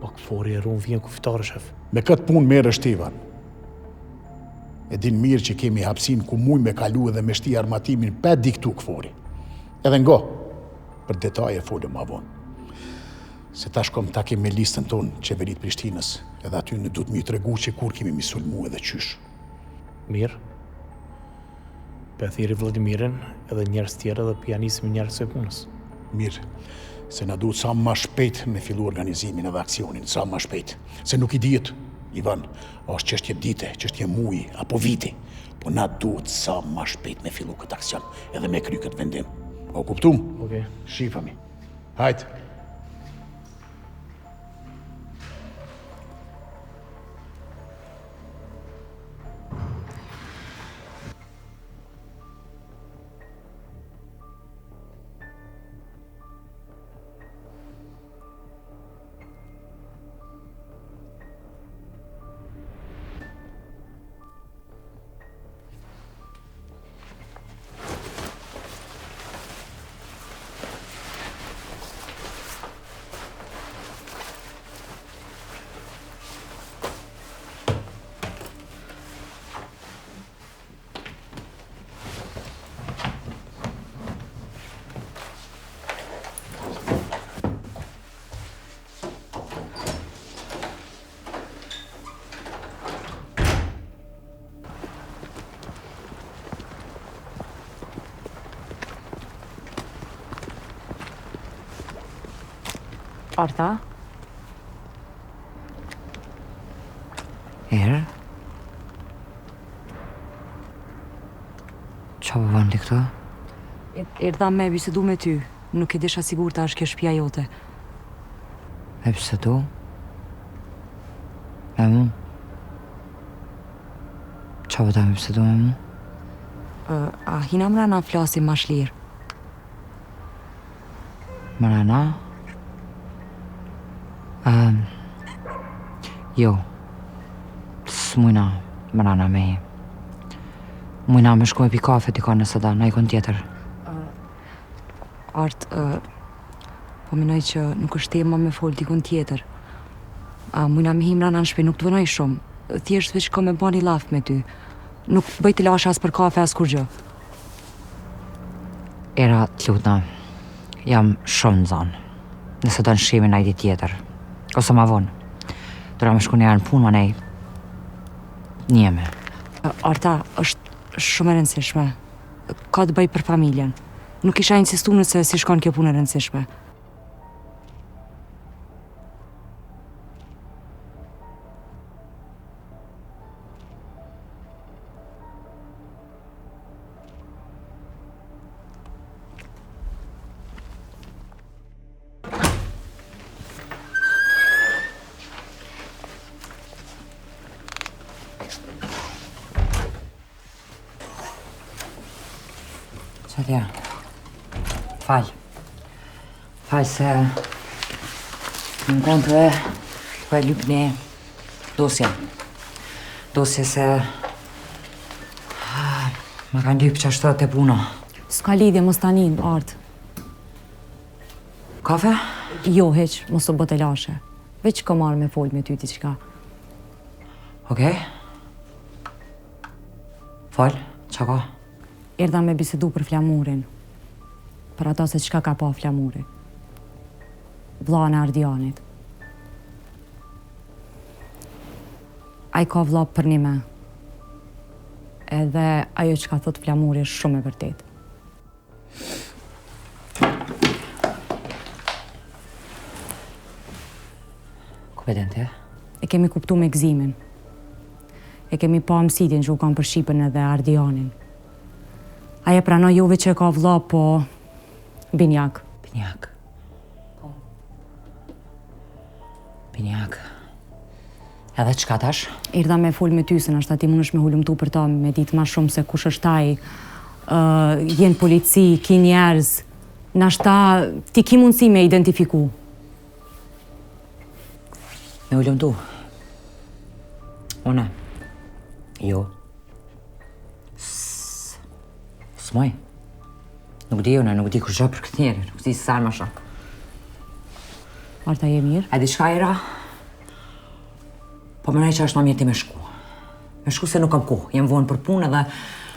Po këfori e runë vjen kufitare, shef. Me këtë punë merë është, Ivan. E din mirë që kemi hapsin ku muj me kalu edhe me shti armatimin pa diktu këfori. Edhe ngo, për detaje folëm ma vonë. Se tash kom takim me listën tonë qeverit Prishtinës, edhe aty në du të mi tregu që kur kemi mi sulmu edhe qysh. Mirë. Për thiri Vladimirin edhe njerës tjera dhe pianisim njerës e punës. Mirë, se na duhet sa ma shpejt me fillu organizimin edhe aksionin, sa ma shpejt. Se nuk I dihet, Ivan, është çështje dite, çështje muji, apo viti. Po na duhet sa ma shpejt me fillu këtë aksion, edhe me kry këtë vendim. O kuptum? Okej. Shifami. Hajtë. Arta? Erë? Qa po bën ti këtu? Erdha me bisedu me ty. Nuk e disha sigur ta është kjo shtëpia jote. Me bisedu? Me mu? Qa po ta me bisedu me mu? A hina mrena flasim ma shlirë? Mrena? Jo. S'mujna mrena me hi. Mujna me shkoj pi kafe t'i ka nëse da, na i kon tjetër. Art, po minoj që nuk është tema me fol t'i kon tjetër. Mujna me himra në shpi, nuk të vënoj shumë. Thjesht veç ka me ba një laf me ty. Nuk bëj t'i lash as për kafe as kur gjë. Era, t'lutna, jam shumë në zanë. Nëse do në shimi në ajti tjetër. Ose ma vonë. Dora me shku një në punë, ma nej. Njeme. Arta, është shumë e rëndësishme. Ka të bëj për familjen. Nuk isha insistu nëse si shkon kjo punë e rëndësishme. Qa t'ja? Falj se në konë të e lyp një dosje. Dosje se më kanë lyp që ashtë të puna. S'ka lidhje mos tanin, Art. Kafe? Jo, heq, mos të bote lashe. Veç ka marrë me folj me ty t'i qka. Okej. Falj, qa ka? Erdha me bisedu për flamurin. Për ato se qka ka pa flamuri. Vlla në Ardianit. Ai ka vlla për një me. Edhe ajo qka thot flamuri është shumë e vërtet. Ku veten ti? E kemi kuptu me gzimin. E kemi pa mësitin që u kam për Shqipën edhe Ardianin. Aje pranoj juve që ka vlla, po binjak. Binjak? Po. Binjak. Edhe qka tash? Erdha me fol me ty, se nashta ti mund është me hullumtu për ta, me ditë ma shumë se kush është ai. Jenë polici, ki njerëz. Nashta ti ki mundësi me identifiku. Me hullumtu? Une? Jo. S'moj. Nuk di une, nuk di kur gjë për këtë njeri, nuk di sa ma shok. Arta je mirë? A di shka era? Po mënaj që është ma mirë ti me shku. Me shku se nuk kam ku, jem vonë për punë edhe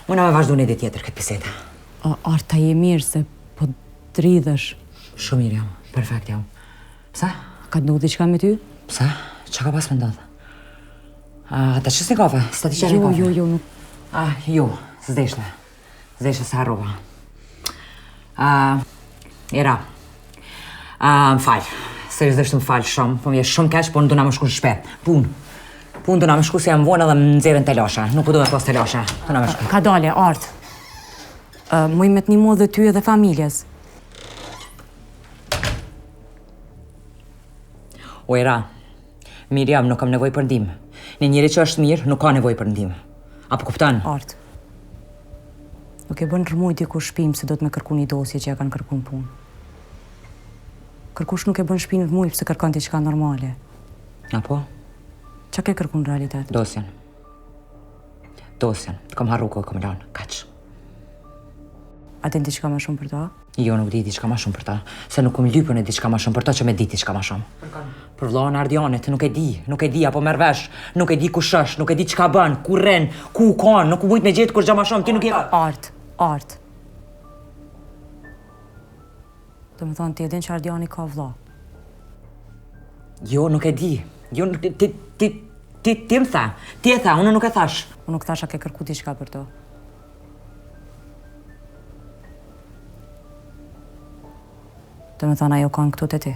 mëna me vazhdu një dit tjetër këtë pisete. Arta je mirë se po dridhësh. Shumë mirë jam, perfekt jam. Pse? Ka të ndodhë diqka me ty? Pse? Qa ka pas me ndodhë? Ta qës një kafe? Sta ti qenë një kafe? Jo, nuk. Jo, s'deshte. Zdeshte se harrova. Era. Më falj. Seriozisht më falj shumë. Po më jesh shumë keq, po në do na më shku në shpet. Punë do na më shku se jam vonë edhe më nxjerrin telashe. Nuk po do me pas telashe. Do na më shku. Ka dale, Art. Muj me t'ni modhe ty edhe familjes. O Era. Mirë jam, nuk kam nevoj për ndim. Një njeri që është mirë, nuk ka nevoj për ndim. Apo kuptan? Art. Nuk e bën rëmuj diku shpim se do të me kërku një dosje që ja kanë kërku në punë. Kërkush nuk e bën shpin rëmuj pëse kërkan t'i qka normale. Apo? Qa ke kërku në realitet? Dosjen. Dosjen. T'kam harru kohë kom lanë. Kaq. A din t'i qka ma shumë për ta? Jo, nuk di t'i qka ma shumë për ta. Se nuk kom lypën e t'i qka ma shumë për ta që me di t'i qka ma shumë. Për vllahën Ardianit, nuk e di apo merr vesh, nuk e di kush është, nuk e di çka bën, ku rren, ku kanë, nuk u mujt me gjetë kur gjë më shumë, ti nuk je Art. Do më thonë ti e din që Ardiani ka vlla. Jo, nuk e di. Jo, ti më tha. Ti e tha, unë nuk e thash. Unë nuk thash a ke kërku diçka për to. Do më thonë ajo kanë këtu te ti.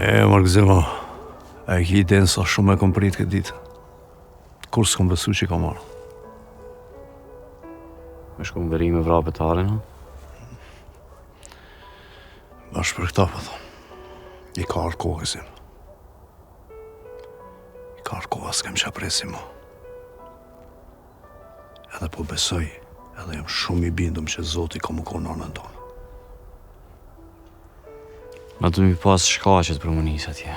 Mërë gëzima, e ki den sa shumë e kom prit këtë ditë. Kur s'kom besu që i kam marrë. Me shku më veri me vrapetarin, ha? Bashkë për këta, po thonë. I ka arë kohë, gëzim. I ka arë kohë, s'kem që apresi mo. Edhe po besoj, edhe jam shumë i bindum që Zoti ka më konë nonën tonë. Ma të mi pas shkaqet për më njës atje.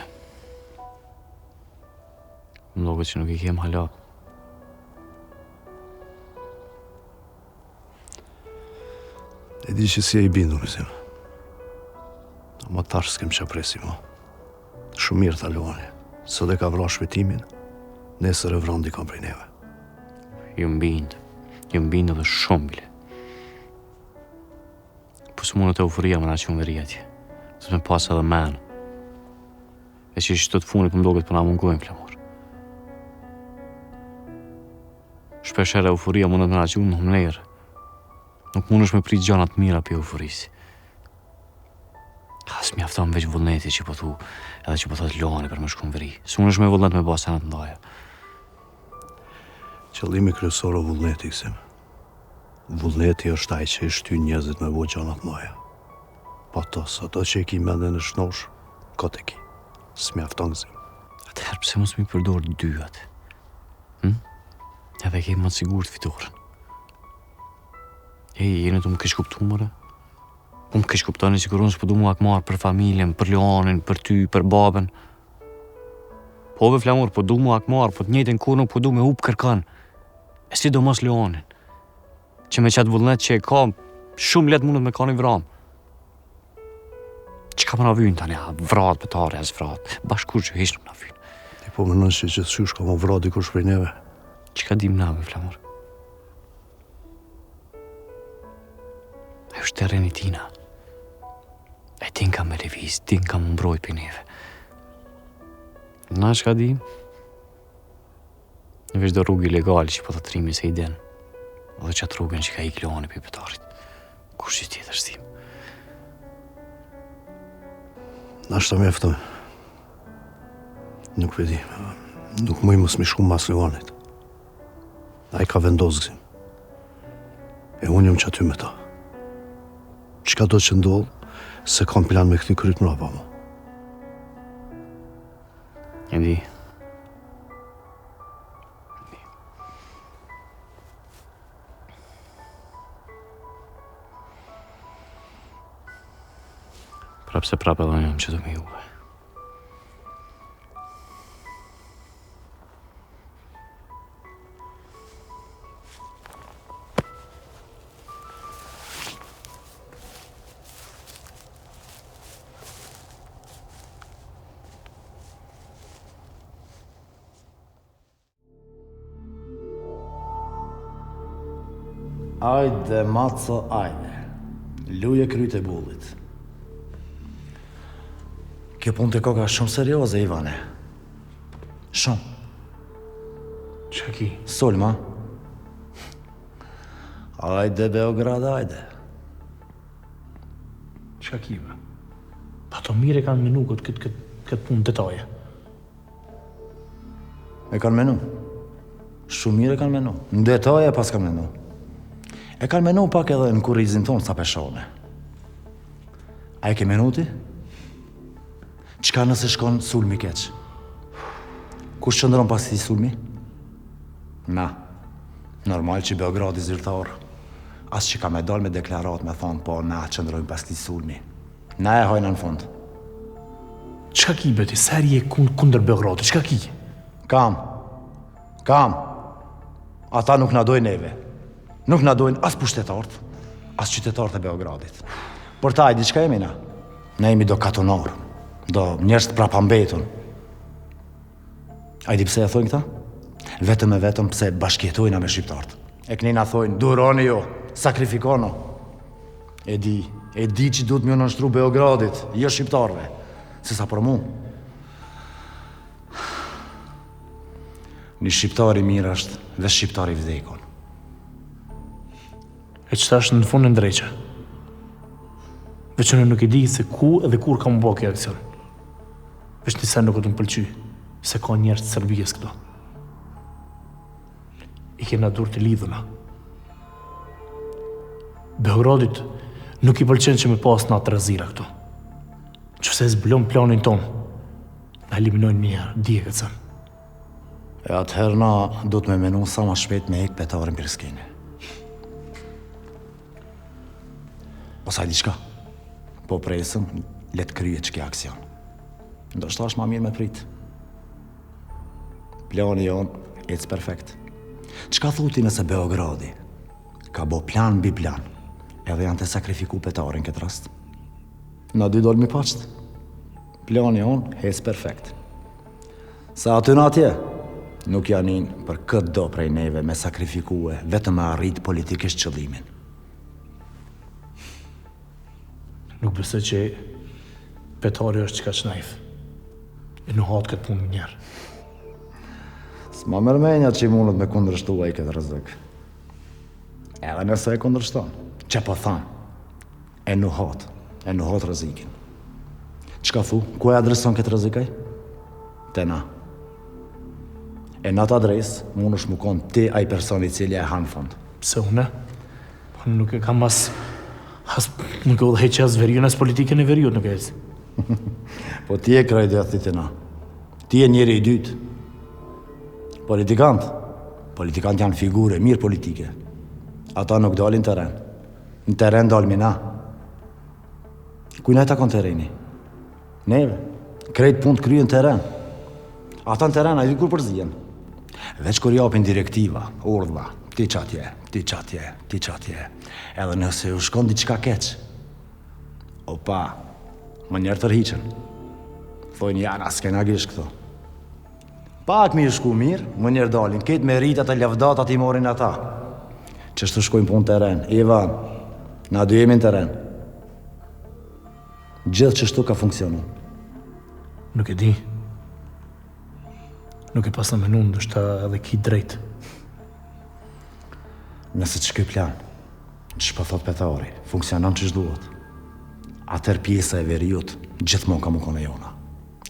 Më loket që nuk i kem hala. E di që si e i bindu, gëzim. Ma tash s'kem që apresi mo. Shumë mirë ta luani. Sot e ka vra shpetimin, nesër e vran dikon prej neve. Ju mbind edhe shumë bile. Po së mundët e ufuria më na që më veri atje. Së me pas edhe menë. E që ishtë të funit më mdoket për na mungojnë, Flamur. Shpeshere euforia mundet me na që unë në mlerë. Nuk mund është me prit gjanat mira për euforisi. As mjafton veç vullneti që po thu, edhe që po thot Luani për më shku në veri. Së mund është me vullnet me basenat ndaja. Qëllimi kryesor o vullneti, gëzim. Vullneti është ai që i shtyn njerëzit me bo gjanat ndaja. Pa tos, ato që i ki mendin në shnosh, kote ki. S'mjafton, gëzim. Atëherë pse mos mi përdor dyat? Edhe ke më të sigur të fitoren. Jene të më kesh kuptu, mëre? Po më kesh kuptoni si kur unë s'po du mu akmarë për familjen, për Luanin, për ty, për babën. Po ve Flamur, po du mu akmarë, po të njëjtën kur nuk po du me up kërkan. E si do mos Luanin. Që me qatë vullnet që e ka, shumë let mundet me ka një vram. Që ka më na vynë tani, vrat pëtare, as vrat. Bashkur që hesh nuk na vynë. Ti po më nënë që qysh ka më vrat dikush prej neve. Që ka dim na, me Flamur? Ajo është terreni tina. E tin ka me leviz, tin ka më mbrojt për neve. Na që ka dim? Në veç do rrugë ilegali që po të trimi se i den. Dhe që atë rrugën që ka ik Luani për pëtarit. Kush që tjetër s'tim? Na shta me eftoj. Nuk vedi. Nuk mëj mos mi shku mas Luanit. A i ka vendos, gëzim. E unë jam që aty me ta. Qka do që ndodhë, se kam plan me këti kryt mrapa mu. E di. Prapse prapë edhe jam që do me juve. Ajde, maco, ajde. Luje kryt e bullit. Kjo punë të koka shumë serioze, Ivane. Shumë. Që ki? Sulma. Ajde, Beograd, ajde. Që ki, be? Pa të mire kanë menu këtë punë detaje. E kanë menu. Shumë mire kanë menu. Në detaje pas kanë menu. E kanë menu pak edhe në kurizin tonë sa peshone. A e ke menuti? Qka nëse shkon sulmi keq? Kush qëndron pas ti sulmi? Na. Normal që Beogradi zyrtar. As që ka me dal me deklarat me thonë, po na qëndrojnë pas ti sulmi. Na e hojnë në fund. Qka ki, beti? Seri e kunder Beogradi, qka ki? Kam. Ata nuk na dojnë neve. Nuk na dojnë as pushtetartë, as qytetarët e Beogradit. Por ta, diçka jemi na. Ne jemi do katonor, do njerëz të prapambetun. A i di pse e thojnë këta? Vetëm e vetëm pse bashkjetojna me shqiptarët. E kënina thojnë, duroni jo, sakrifikono. E di që duhet mjë nështru Beogradit, jo shqiptarëve. Se sa për mu. Një shqiptari mirë është dhe shqiptari vdekon. E qëta është në fund në ndreqe. Veç në nuk e di se ku edhe kur ka më bo kjo aksion. Veç një sen nuk të më pëlqy, se ka njerëz të Serbijës këto. I kena dur të lidhuna. Beogradit nuk i pëlqen që me pas na të rëzira këtu. Qëse zblon planin ton, na eliminojnë njëherë, dije këtë sen. E atëherë na do të me menu sa ma shpejt me hek petarin Priskini. Pasaj diçka, po presëm, let kryet që kja aksion. Ndoshta është ma mirë me prit. Plani jonë, it's perfect. Qka thuti nëse Beogradi ka bo plan mbi plan, edhe janë të sakrifiku petarin këtë rast? Na dy dolmi paqt. Plani jonë, it's perfect. Sa aty në atje, nuk janin për këtë do prej neve me sakrifikue vetëm me arrit politikisht qëllimin. Nuk besoj që petari është qka qnajf. E nuk hatë këtë punë njerë. S'ma mërmenja që i mundet me kundrështua i këtë rëzik. Edhe nëse e kundrështon, që po thanë, e nuk hatë rëzikin. Qka thu, ku e adreson këtë rëzikaj? Te na. E në atë adresë, mund është mu konë ti aj personi cili e hanë fond. Pse une? Po nuk e kam nuk e udhëheq as veriun, as politikën e veriut nuk e ezi. Po ti e krejt e atit e na. Ti e njeri i dytë. Politikant janë figure, mirë politike. Ata nuk dalin teren. Në teren dalmi na. Kujna e ta konë tereni? Neve. Krejt punë të kryen teren. Ata në teren, a i kur përzijen. Veç kur japin direktiva, urdhva, ti qatje. Edhe nëse u shkon diçka keq. Opa, më njerë tërhiqen. Thojnë janë, as kena gish këto. Pak mi shku mirë, më njerë dalin, ketë me rritat e lavdatat i morin ata. Qështu shkojnë punë teren, Ivan, na dy jemi në teren. Gjithë qështu ka funksionu. Nuk e di. Nuk e pas në menu, ndështë edhe ki drejt. Nëse që këj plan, që po thot petari, funksionon që shduhet. Atër pjesa e veriut, gjithmon ka më kone jona.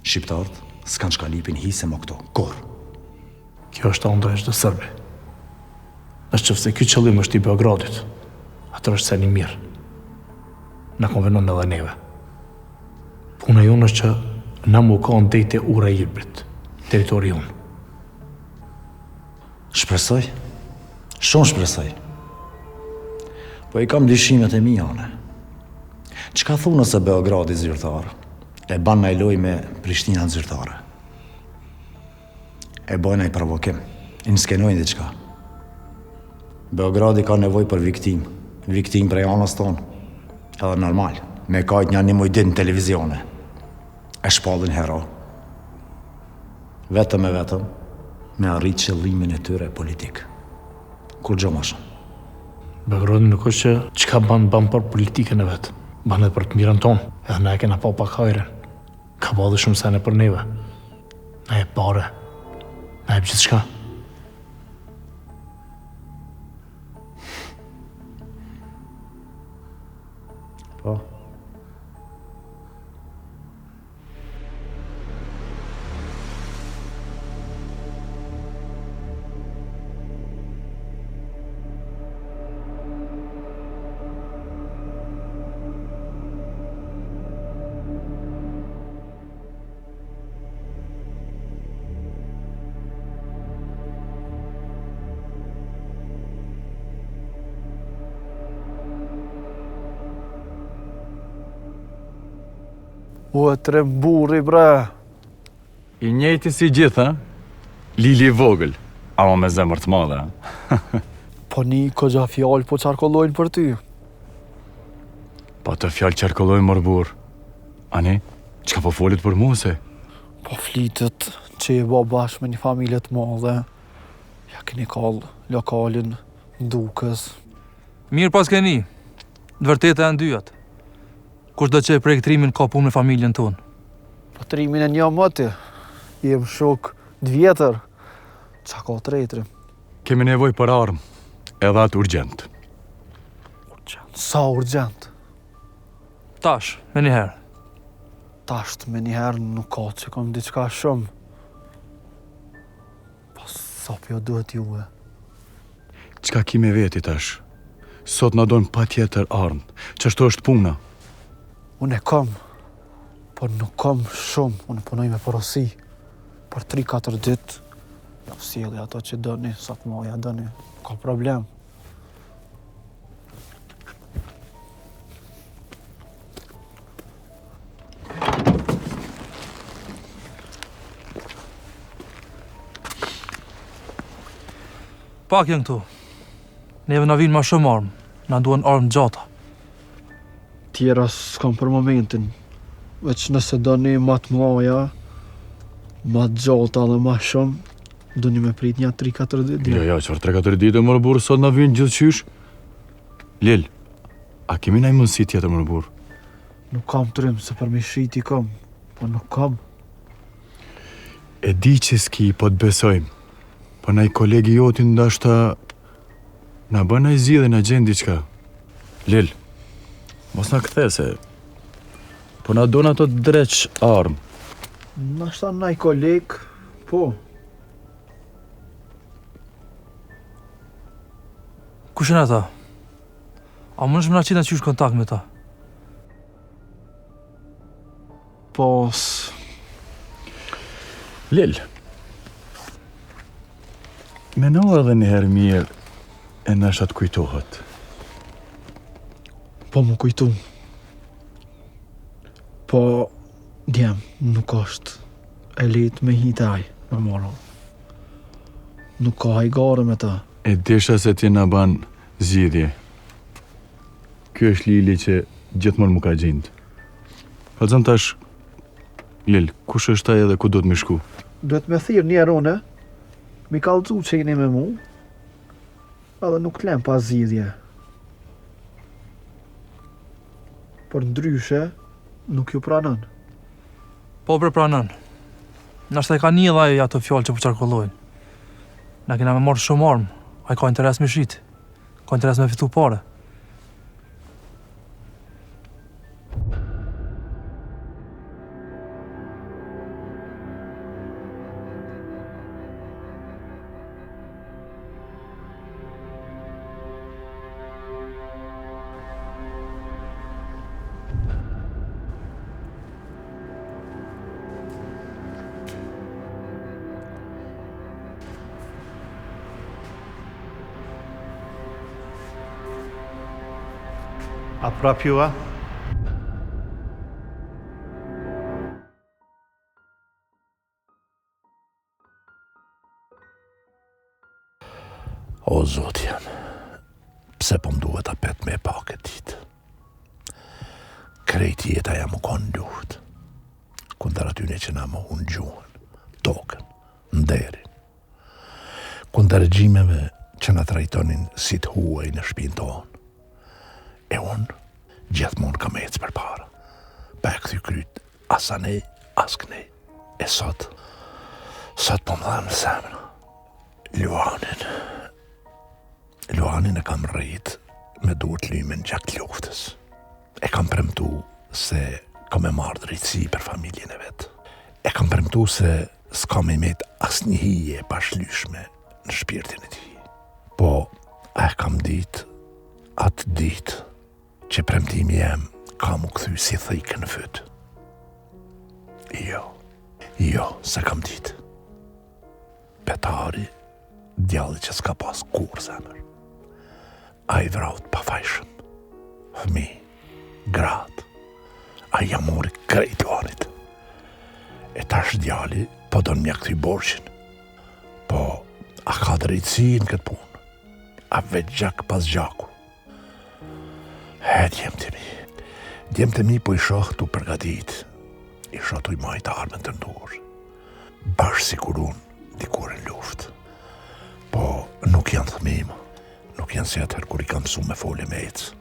Shqiptarët s'kan shkalipin hise më këto, kur. Kjo është anda e çdo sërbi. Është qëfse kjo qëllim është i Beogradit, atër është se një mirë. Na konvenon edhe neve. Puna jonë është që na mu ka ndejt e ura i Ilbrit, teritori jonë. Shpresoj, shumë shpresoj. Po i kam dyshimet e mi, ane. Qka thu nëse Beogradi zyrtar e ban me loj me Prishtina zyrtare? E bojnë i provokim, i nëskenojnë diqka. Beogradi ka nevoj për viktim prej anës tonë. Edhe normal, me kajt një mujdin në televizione. E shpallin hero. Vetëm me arrit qëllimin e tyre politik. Kur gjo ma shumë. Beogradi nuk është që qka ban për politikën e vetë. Ban edhe për të mirën tonë, edhe na e kena pa pak hajren. Ka ba dhe shumë sene për neve. Na e pare, na e për gjithë shka. Po. U e tre burri, bre. I njëjti si gjithë, ha? Lili i vogël, ama me zemër të madhe, ha? Po një këgja fjallë po qarkollojnë për ty. Po të fjallë qarkollojnë mërë burë. Ani, qka po folit për mu, se? Po flitet që e ba bashkë me një familje të madhe. Ja keni kallë lokalin Dukës. Mirë pas keni, dëvërteta e ndyjat. Kush do që e prej trimin ka punë me familjen tonë? Po trimin e një mëti, jem shok 2 vjetër, qa ka tretri? Kemi nevoj për armë, edhe atë urgjent. Sa urgjent? Tash, me njëherë. Tasht me njëherë nuk ka që kom diçka shumë. Po sa pjo duhet juve. Qka ki me veti tash? Sot na dojnë pa tjetër armë. Qështu është puna? Unë e kom, por nuk kom shumë. Unë punoj me porosi. Për 3-4 ditë, ja sjeli ato që dëni, sa të moja dëni. Ka problem. Pak janë këtu. Neve na vinë ma shumë armë. Na duhen armë gjata. Tjera s'kam për momentin. Veç nëse dëni ma të moja, ma të gjata dhe ma shumë, dëni me prit një 3-4 ditë. Ja, qëfar 3-4 ditë, mërë burë, sot na vinë gjithë qysh? Lil, a kemi naj mundësi tjetër, mërë burë? Nuk kam trim, se për mi shiti kam, po nuk kam. E di që s'ki, po të besojmë. Po naj kolegi jotin ndashta na bën naj zi dhe na gjen diçka. Lil, mos na kthe se po na don ato dreç armë. Nashta naj koleg, po. Kush janë ata? A mundesh më na qita qysh kontakt me ta? Po, Lil, meno edhe njëherë mirë e nashta të kujtohet. Po më kujtu. Po, djem, nuk është e letë me hitaj, me moro. Nuk ka hajgare me ta. E desha se ti na ban zgjidhje. Ky është Lili që gjithmonë më ka gjindë. Kalzëm tash, Lil, kush është ai edhe ku do të më shku? Duhet me thirë një erone, mi kallëzu që jeni me mu, edhe nuk t'lem pa zgjidhje. Por ndryshe, nuk ju pranon. Po pranon. Nashta e ka një dhe ajo ato fjallë që po qarkullojnë. Na kena me marrë shumë armë, a i ka interes me shit, ka interes me fitu pare. A prap jua? O, Zot jam, pse po m'duhet apet me pak e ditë? Krejt jeta jam u konë luft, kundar atyne që na më unë gjuhën, tokën, nderin, kundar regjimeve që na trajtonin si të huaj në shpinë tonë. E unë, gjithmonë kam ecë për para. Pa e këthy kryt, asa nej, as kënej. E sot po më dhanë në semna. Luanin e kam rrit me duhet lymen gjak luftës. E kam premtu se kam e marrë drejtësi për familjen e vetë. E kam premtu se s'kam e met as një hije pa shlyshme në shpirtin e ti. Po, e kam ditë, atë ditë, që premtimi jem ka mu këthy si thikë në fyt. Jo, se kam ditë. Petari, djalli që s'ka pas kur zemër. A i vraut pa fajshëm. Fëmi, gratë. A i amori krejt Luanit. E tash djalli po don mja këthy borshin. Po, a ka drejtësi në këtë punë? A veç gjak pas gjaku? Djemë të mi po i shoh t'u përgatit, i shoh t'u i majt armën të ndurë, bashkë si kur unë dikur në luft. Po nuk janë thëmima, nuk janë si atër kur i kam su me fole me ecë.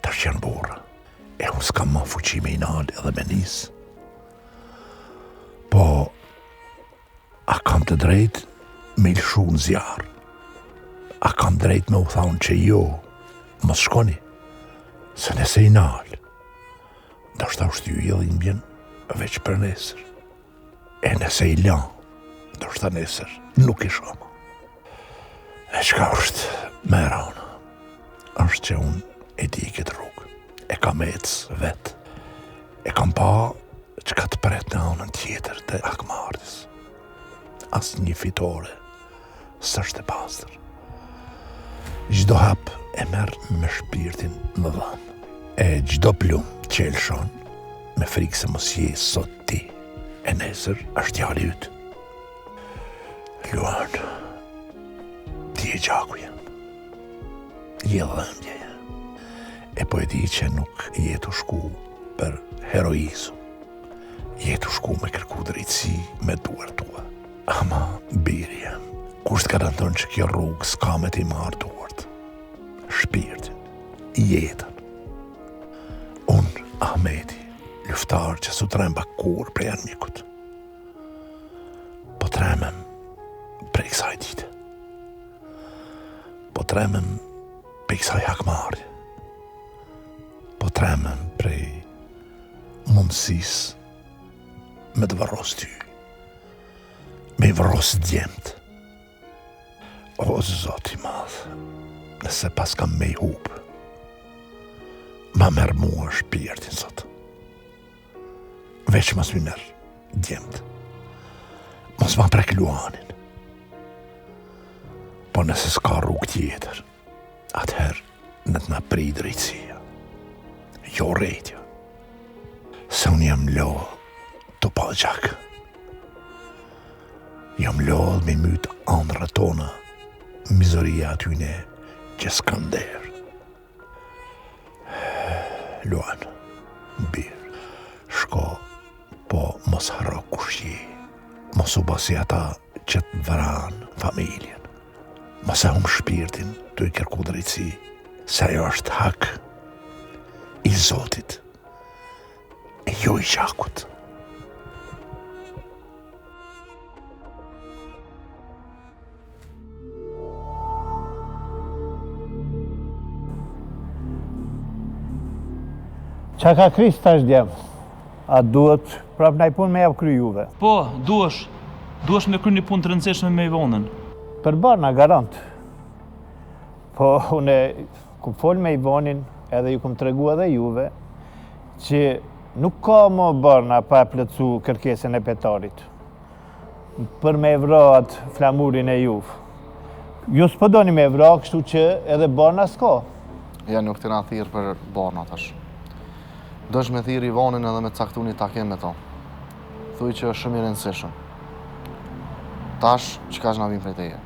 Tash janë burra, e unë s'kam ma fuqi me i nalë edhe me nisë. Po, a kam të drejt me i lëshu në zjarë? A kam drejt me u thaun që jo, mos shkoni? Se nëse i nalë, ndoshta ushtyu i edhe imbjen veç për nesër. E nëse i lan, ndoshta nesër nuk i shoma. E çka është me rana, është që unë e di këtë rrugë, e kam ecë vetë, e kam pa që ka të pret në anën tjetër të Akmardis. Asë një fitore s'është e pastër. Gjdo hap e merë me shpirtin më dhamë, e gjdo plum që e lëshon me frikë se mos je sot ti, e nesër është djali ytë. Luan, ti e gjaku jem, je dhëmbje jem, e po e di që nuk jetu shku për heroizm, jetu shku me kërku drejtësi me duar tua. Ama, biri jem, kusht garanton që kjo rrugë s'ka me ti marrë duart, shpirtin, jetën. Unë, Ahmeti, luftar që su tremba kur prej armikut, po tremem prej kësaj dite. Po tremem prej kësaj Akmari. Po tremem prej mundësis me të vërros ty, me i vërros djemt. O, Zoti madhë, nëse pas kam me i hupë, ma merë mua shpirtin sot. Veç mos mi merë djemt. Mos ma prek Luanin. Po nëse s'ka rrugë tjetër, atëherë në t'na pri drejtësia. Jo rejtja. Se unë jam lodhë të pa gjak. Jam lodhë me mytë andra tona, mizoria atyne që s'kan derë. Luan, birë, shko, po mos harro kush je. Mos u basi ata që të vranë familjen. Mos e hum shpirtin të i kërku drejtësi, se ajo është hak i Zotit, e jo i gjakut. Qa ka kris tash djem? A duhet prap naj pun me javë kry juve? Po, duhesh me kry një pun të rëndësishme me Ivonën. Për barna, garant. Po, une ku fol me Ivonin, edhe ju kum tregu edhe juve, që nuk ka më barna pa plëcu kërkesën e petarit. Për me evra atë flamurin e juve. Ju s'po doni me evra, kështu që edhe barna s'ka. Ja, nuk të na thirë për barna tash. Dësh me thirë Ivonin edhe me caktu një takim me to. Thuj që është shumë i rëndësishëm. Tash, çka që na vim prej teje?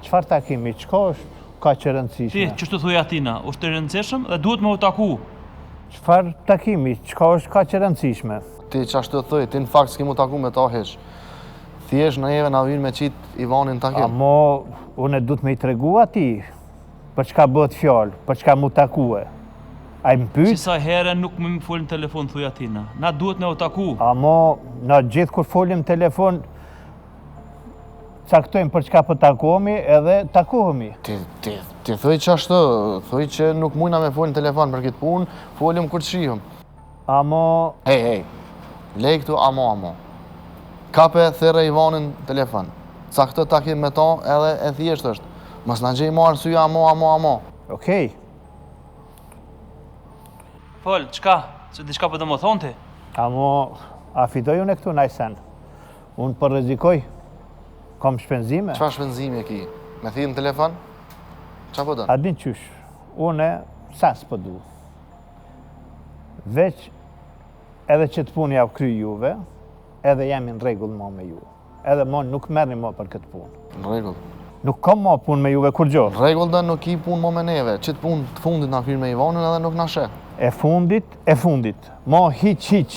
Qfar takimi, qka është ka që rëndësishme? Ti, që shtu thuj atina, është të rëndësishëm dhe duhet me u taku. Qfar takimi, qka është ka që rëndësishme? Ti që ashtu të thuj, ti në fakt s'ki mu taku me ta heq. Thjesht në jeve na vim me qit Ivonin takim. Amo, une du të me i tregu ati, për çka bëhet fjallë, për çka mu takue. A i më pyt? Qisa herë nuk më folin telefon, thuj atina. Na duhet me u taku. Amo, na gjithë kur folim telefon, caktojmë për çka po takohemi edhe takohemi. Ti thuj që ashtu, thuj që nuk mujna me folin telefon për këtë punë, folim kur të shihëm. Amo... Hej, lej këtu amo. Kape thire Ivonin telefon. Cakto takim me ta edhe e thjesht është. Mos na gjej marë syja amo. Okej. Fol, qka? Se diçka për të më thonë ti? Amo, a fitoj unë e këtu najsen. Unë për rrezikoj. Kam shpenzime. Qa shpenzime ki? Me thirë në telefon? Qa po dënë? A din qysh, une sas po du. Veç edhe që të punë javë kry juve, edhe jam në regull ma me ju. Edhe mon nuk merrni ma për këtë punë. Në regull? Nuk kam ma punë me juve kur gjo. Në regull dhe nuk i punë ma me neve. Qitë punë të fundit na hyrë me Ivonin edhe nuk na she. E fundit. Ma hiq.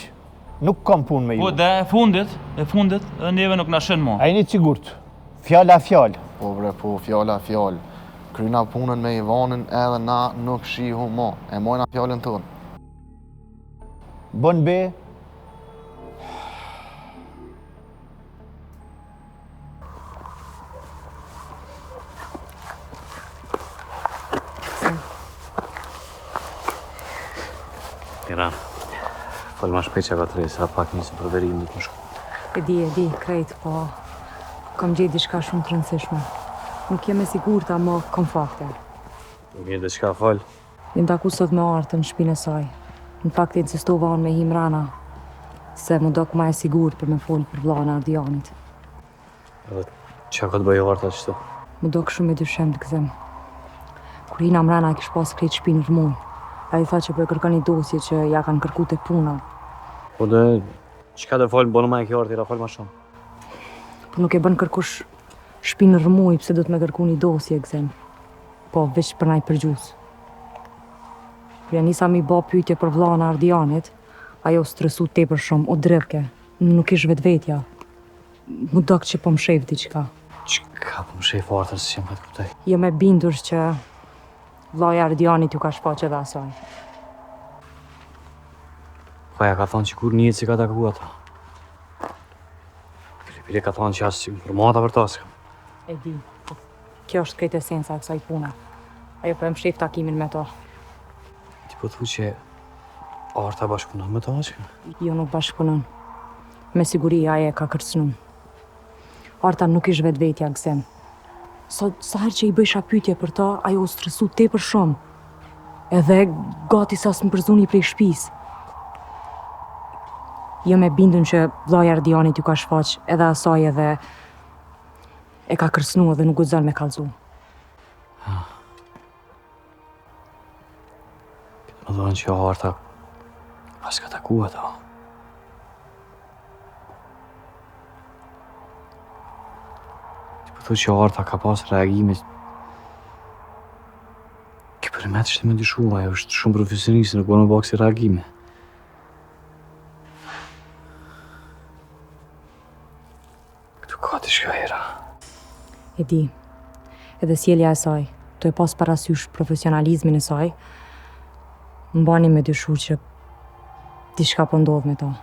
Nuk kam punë me ju. Po, dhe e fundit, dhe neve nuk na shenë ma. A jeni sigurt? Fjalla. Po bre, po, fjalla. Kryna punën me Ivonin edhe na nuk shihu ma. E mojna fjallën tënë. Bon be. Tiran, Fol ma shpejt që ka të sa pak nisë për verimin të më shku. E di, krejt, po kam gjetë diçka shumë të rëndësishme. Nuk jem e sigurta, më kam fakte. Nuk je diçka fol. Jem taku sot me Artën në shtëpinë e saj. Në fakt insistova unë me him rana, se më dok ma e sigurt për me fol për vllahën e Ardianit. Edhe çka ka të bëjë Arta kështu? Më dok shumë e dyshem të gëzim. Kur hina mrana kish pas krejt shpinë rëmuj. Ai tha që po e kërkon një dosje që ja kanë kërku te puna. Po dhe çka do fol bënë më e kjo Arti ra fol më shumë. Po nuk e bën kërkush shpinë rëmuj pse do të më kërku një dosje gëzim. Po veç për naj përgjus. Kur ja nisa mi bë pyetje për vllahën e Ardianit, ajo stresu tepër shumë, o drevke. Nuk ish vetvetja. Më dok që po më shef diçka. Çka po më shef Arta se jam vetë kuptoj. Jam e bindur që vllai Ardianit ju ka shfaqe edhe asaj. Po ja ka thonë që kur njët si ka taku ata. Pili ka thonë që asë informata për tasë. E di, kjo është krejt esenca e kësaj puna. Ajo po e më shef takimin me to. Ti po thu që Arta bashkëpunon me to që? Jo, nuk bashkëpunon. Me siguri ajo e ka kërcënu. Arta nuk ish vetvetja gëzim. Sa herë që i bëjsha pyetje për ta, ajo u stresu tepër shumë. Edhe gati sa s'më përzuni prej shtëpisë. Jam e bindun që vllai Ardianit ju ka shfaq edhe asaj edhe e ka kërcënu edhe nuk guxon me kallzu. Më thonë që Arta pas ka taku ata. Thu që Arta ka pas reagime që për me të ishte me dyshua, ajo është shumë profesionistë, nuk bërë me bakë si reagime. Këtu ka të shka hera. E di, edhe sjellja e saj, të e pas parasysh profesionalizmin e saj, më bani me dyshu që diçka po ndodh me ta.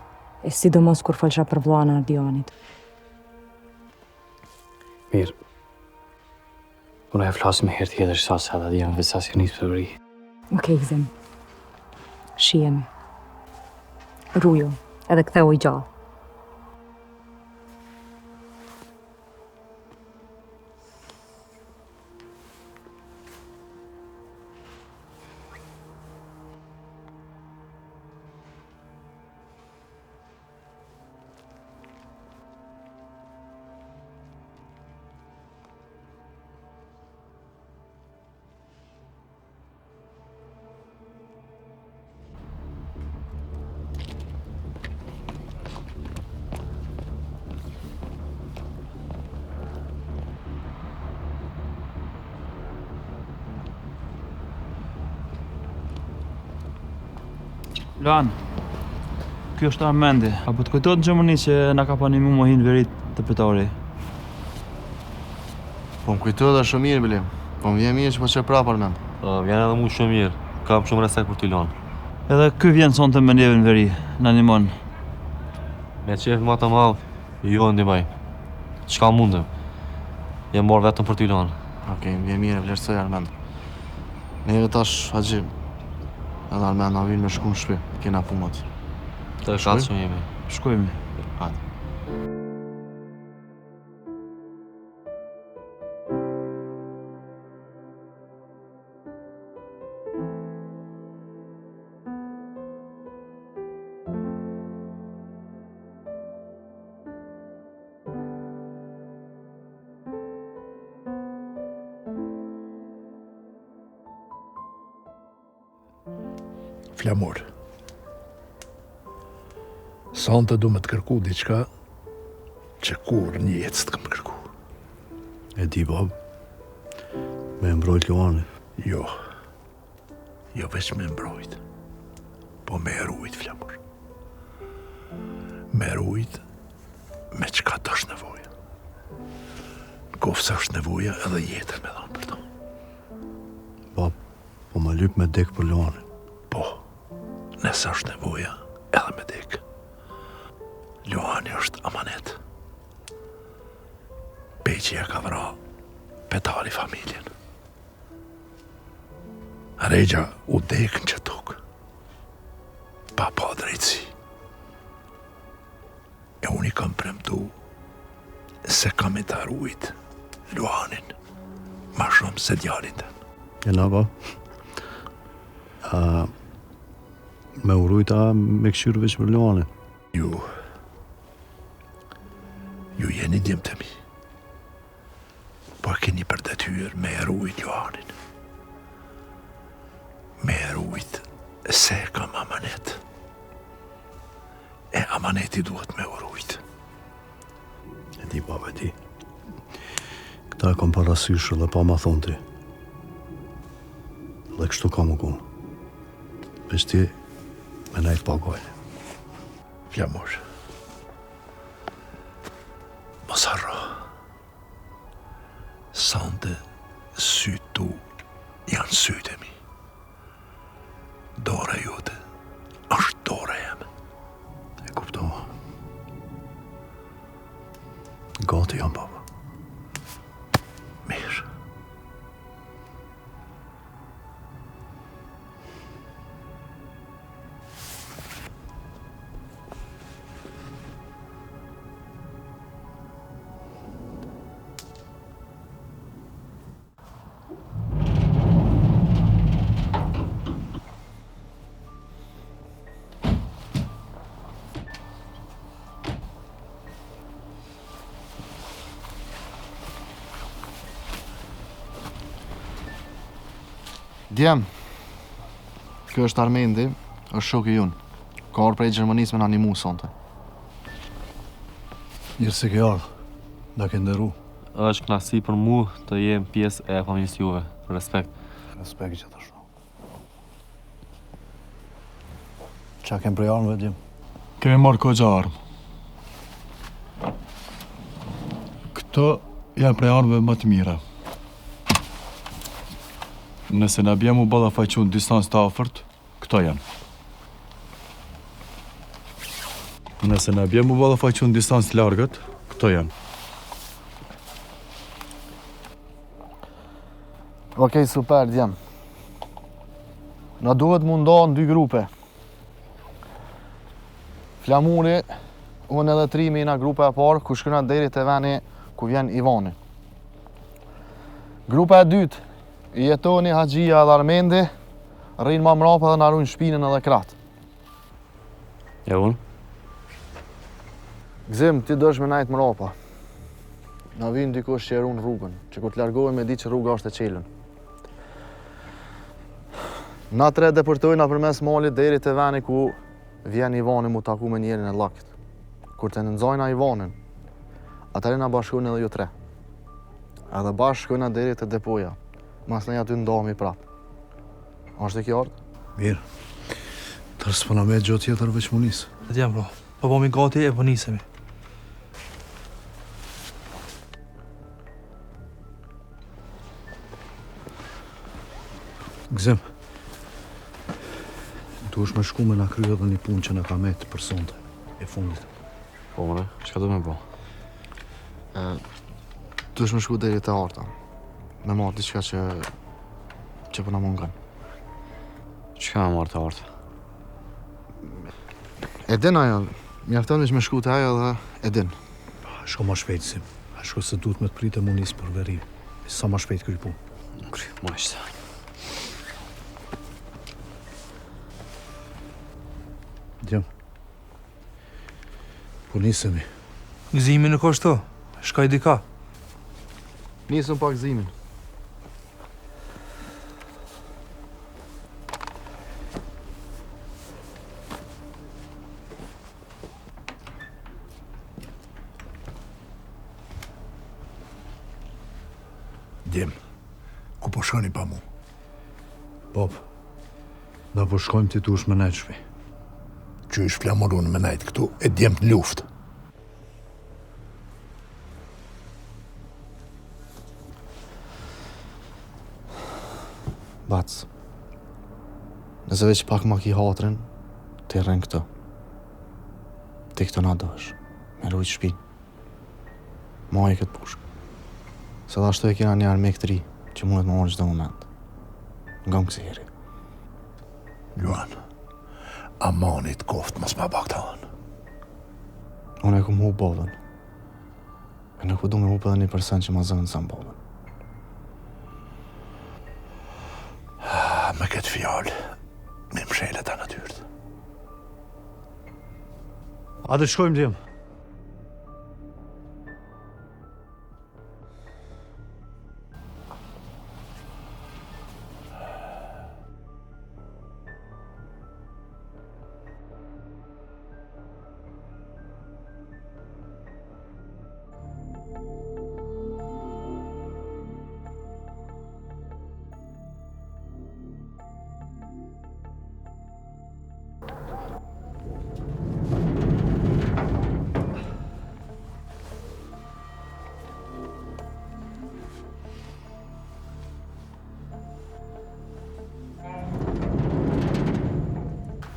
E sidomos kur folsha për vllahën e Ardianit. Mirë. Unë e flasë me herë tjetër sa se ata janë vesasionistë për vëri. Okej, gëzim. Shihemi. Ruju, edhe ktheu i gjallë. Luan, kjo është Armendi. Apo të kujtojtë në Gjermani që na ka panimu më hinë verit të pëtari? Po më kujtojtë dhe shumë mirë, Bilim. Po më vjen mirë që po që prapë Armend. Vjen edhe mu shumë mirë. Kam shumë respekt për ty, Luan. Edhe ky vjen sonte me neve në veri, në animon. Me qef ma të madh, jo ndimaj. Çka mundem. Jem marrë vetëm për ty, Luan. Okej, më vjen mirë, vlerësoj Armend. Neve tash, Haxhi, edhe Armend na vinë me shku në shtëpi, kena punët. Të shatë që jemi. Shkojmë. Hajde. Flamur. Sonte du me të kërku diçka që kur një jetë s'të kam kërku. E di, bab, me mbrojt Luani. Jo, jo veç me mbrojt, po me erujt, Flamur. Me erujt me qka të është nevoja. Në kofë se është nevoja edhe jetën me dhanë për to. Bab, po ma lyp me dek për Luani. Po, nëse është nevoja edhe me dek. Luani është amanet. Peqia ka vra petali familjen. Regja u dekën që tuk. Pa drejtësi. premtu se kam e të arrujt Luanin ma shumë se djalit. E na ba? Me urujta me këshyrë veç për Luanin? Ju jeni djemë të mi, por keni për detyrë me erujt Luanin. Me erujt se kam amanet. E amaneti duhet me urujt. E di, baba, e di. Këta e kom parasysh dhe pa ma thonë ti. Dhe kështu kam u kunë. Veç ti me najtë pagojnë. Flamur, mos harro. Sande sytë tu janë sytë e mi. Dora jote është dora jeme. E kuptova. Gati jam, baba. Mirë. Djem, kjo është Armendi, është shoku i unë. Ka orë prej Gjermanisë me në animu sonte. Njërë se ke ardhë, da ke ndëru. Është knasi për mu të jem pjesë e familjes juve. Respekt. Respekt që të shumë. Qa kem prej armëve, Djem? Kemi marrë kogja armë. Këto janë prej armëve më të mira. Nëse na bjem u ballafaqu në distancë të afërt, këto janë. Nëse na bjem u ballafaqu në distancë të largët, këto janë. Okej, super, Djem. Na duhet munda në 2 grupe. Flamuri, unë edhe Trimi na grupe e parë, ku shkëna deri te veni ku vjen Ivani. Grupa e dytë, i jetoni Haxhia edhe Armendi, rrinë ma mrapa dhe na rujnë shpinën edhe kratë. E unë? Gzim, ti dësh me najtë mrapa. Na vinë dikush që e runë rrugën, që kur të largohen me di që rruga është e qelën. Na 3 depërtojnë nëpërmes malit deri te veni ku vjen Ivani mu taku me njerin e llakit. Kur të nëndzojna Ivanin, atëre na bashkojnë edhe ju 3. Edhe bashkojna deri te depoja. Mas ne aty ndohemi prap. Është e kjo ardë? Mirë. Tërë s'pëna me gjë tjetër veç munisë. E t'jam, bro. Po bomi gati e po nisemi. Gzim, duhesh me shku me na kryo edhe një punë që na ka metë për sonte, e fundit. Po, mëre, çka do me bo? Duhesh me shku deri te arta. Me marrë diçka që po na mungon. Çka me marrë të arta? E din ajo, mjafton veç me shku te ajo dhe e din. Shko ma shpejt, Sim. Shko se duhet me të pritë e munis për verim. Sa ma shpejt kry punë. Kry, ma ishte. Djem. Po nisemi. Gëzimi nuk është to. Shkaj dika. Nisëm pak gëzimin. Djem, ku po shkoni pa mu? Bob, na po shkojmë ti tush me nejtë shpi. Që është flamurun me nejtë këtu, e djem të luftë. Bac, nëse veç pak ma ki hatrin, ti rren këto. Ti këto na dosh, me rujt shpinë. Ma i këtë pushkë. Se dhe ashtu e kena një armek të ri, që mundet më orë çdo moment. Nga më kësi heri. Luan, amanit koft mos ma baktan. Unë e kom hu bovën, Nuk po du me mu për dhe një person që ma zënë sa mbove. Me këtë fjallë, me mshele ta në tyrtë. A të shkojmë djem?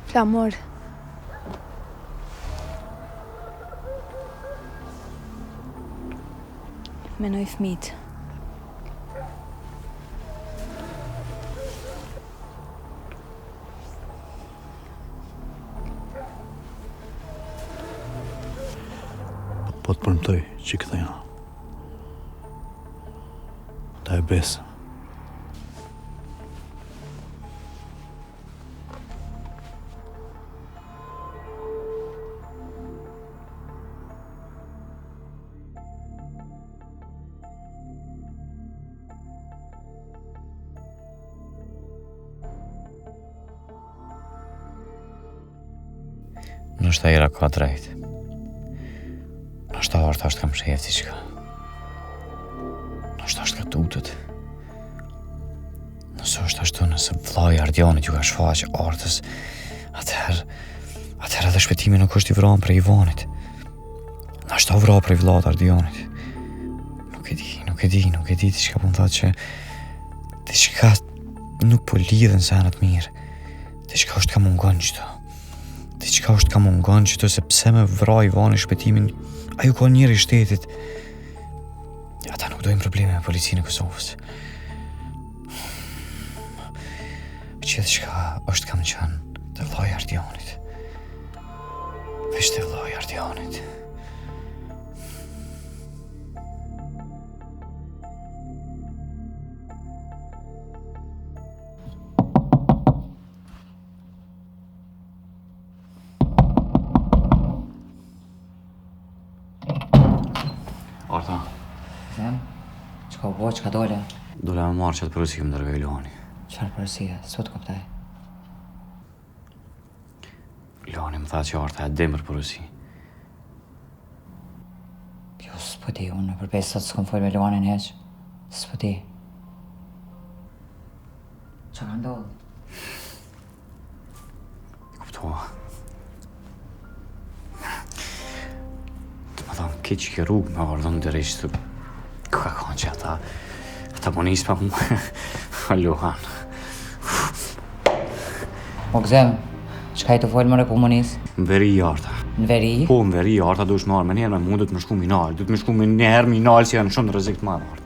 Flamur. Menoj fëmijët. Po të përmtoj që këtë janë. Ta e besë. Nështë Ira ka drejt. Nështë Arta është kam shef diçka. Nështë është ka tutët. Nëse është ashtu, nëse vllai Ardionit ju ka shfaqë Artës, atëherë edhe shpëtimi nuk është i vranë prej Ivanit. Nështë vra prej vllat Ardionit. Nuk e di diçka po më thotë që diçka nuk po lidhen se anët mirë. Diçka është ka mungon qëto. Diçka është ka mungon qëto se pse me vra Ivani shpëtimin, a ju ka njëri i shtetit. Ata nuk dojnë probleme me policinë e Kosovës. Që diçka është kam qenë të vllai Ardionit. Veç të vllai Ardionit. Arta. Them? Qka u bo, qka dole? Dole me marrë që të përësi më dërgoj Luani. Qarë përësia? Sot kuptaj? Luani më tha që Arta e demër përësi. Jo, s'po di, unë në përbej sot s'kom folë me Luanin heq. S'po di. Qa ka ndodhë? Kuptoha. Këtë që ke rrugë me ardhën dhe rejshtë të... Ka kanë që ata po nisë pa mu... Luan. O gzem, qka i të folë mëre komunisë? Në veri i Arta. Në veri? Po, në veri i Arta du është marrë me njerë me mu, du të më shku minal. Du të më shku me njerë minal si janë shumë në rrezik të marrë.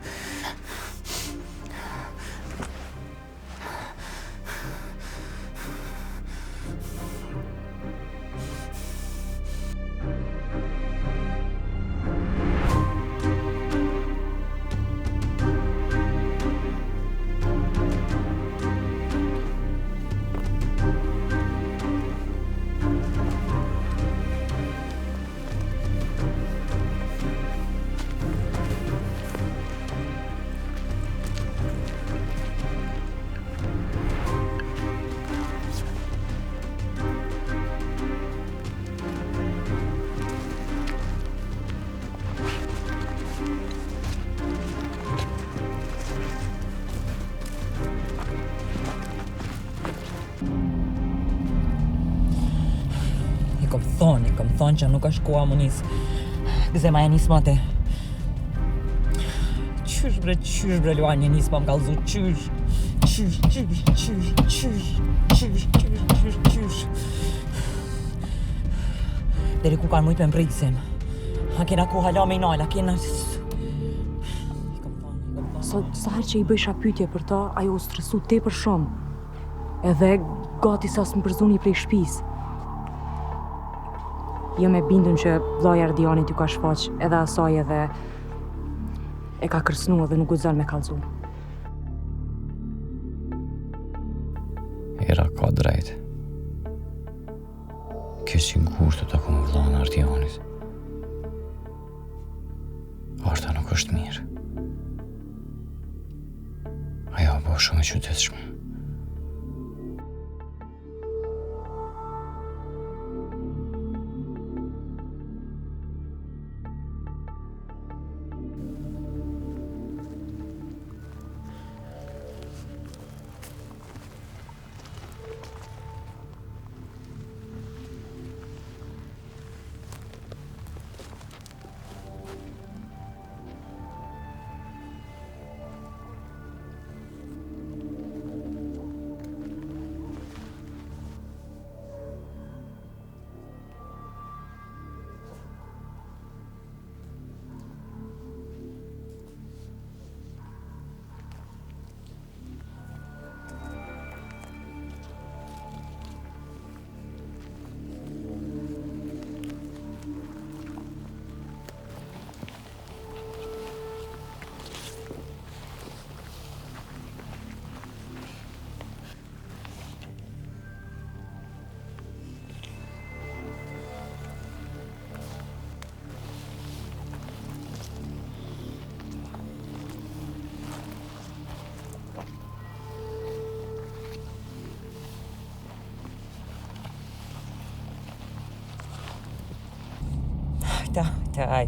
I kom thonë që nuk është koha mu nisë. Gëzema e nisë mate. Qysh bre Luani, nisë ma më kalzu, qysh. Deri ku kanë mujtë me mbrisim. A kena ku hala me i nala, kena... Sot, sa herë që i bëjsha pyetje për ta, ajo u stresu tepër shumë. Edhe gati sa s'më përzuni prej shtëpisë. Jam e bindun që vllai Ardionit ju ka shfaq edhe asaj edhe e ka kërcënuar dhe nuk guxon me kallëzu. Era ka drejt. Kjo sigur të taku më vllahën Ardionit. Arta nuk është mirë. Ajo po shumë e qytetshme.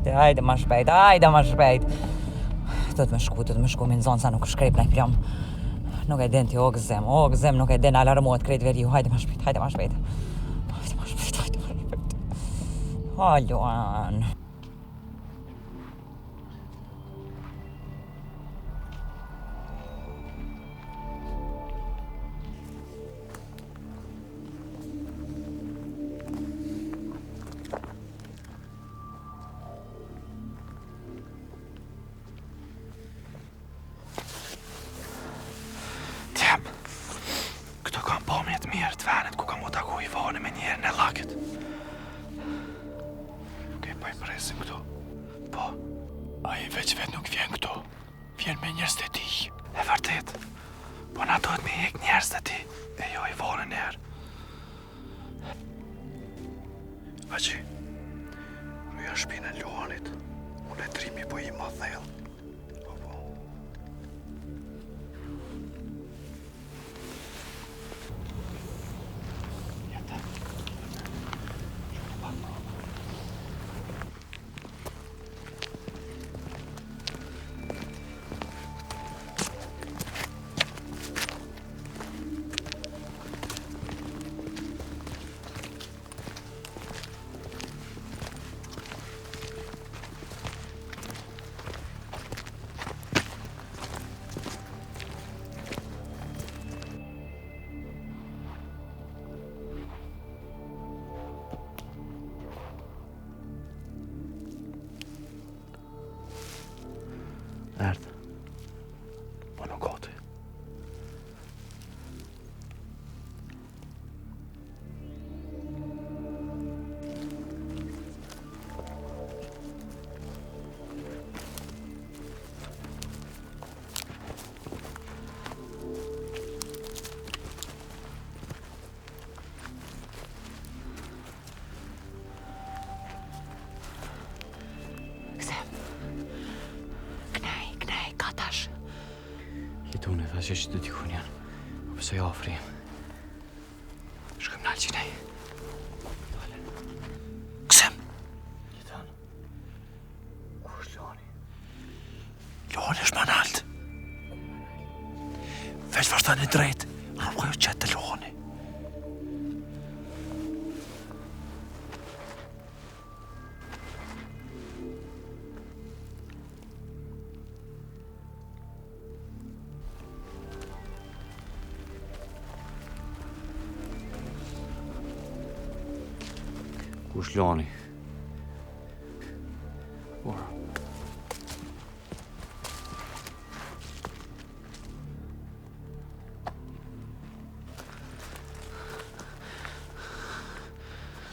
Hajde ma shpejt, hajde ma shpejt. Do të më shku me në zonë sa nuk shkrep nëj plom. Nuk e den ti o gëzem, nuk e den alarmohet krejt veri ju. Hajde ma shpejt. Hajde ma shpejt. Luan. Këto kam pamjet mirë të venit ku kam u taku i vani me njerë në lakët. Nuk e pa i presim këto. Po, a i veç vet nuk vjen këto. Vjen me njerës të ti. E vërtet, po na dohet me hek njerës të ti. E jo i vani njerë. Aqi, më janë shpinë në Luanit. Unë e trimi po i ma thellë. Erdhë. Po nuk gati. Unë e thashe që të t'ikun janë, pëse jo ofrim. Shkëm në alqinej. Kësem! Jetan. Ku është Luani? Luani është më në altë. Veç vazhdani drejt, nuk e u qetë të Luani. Ku është Luani?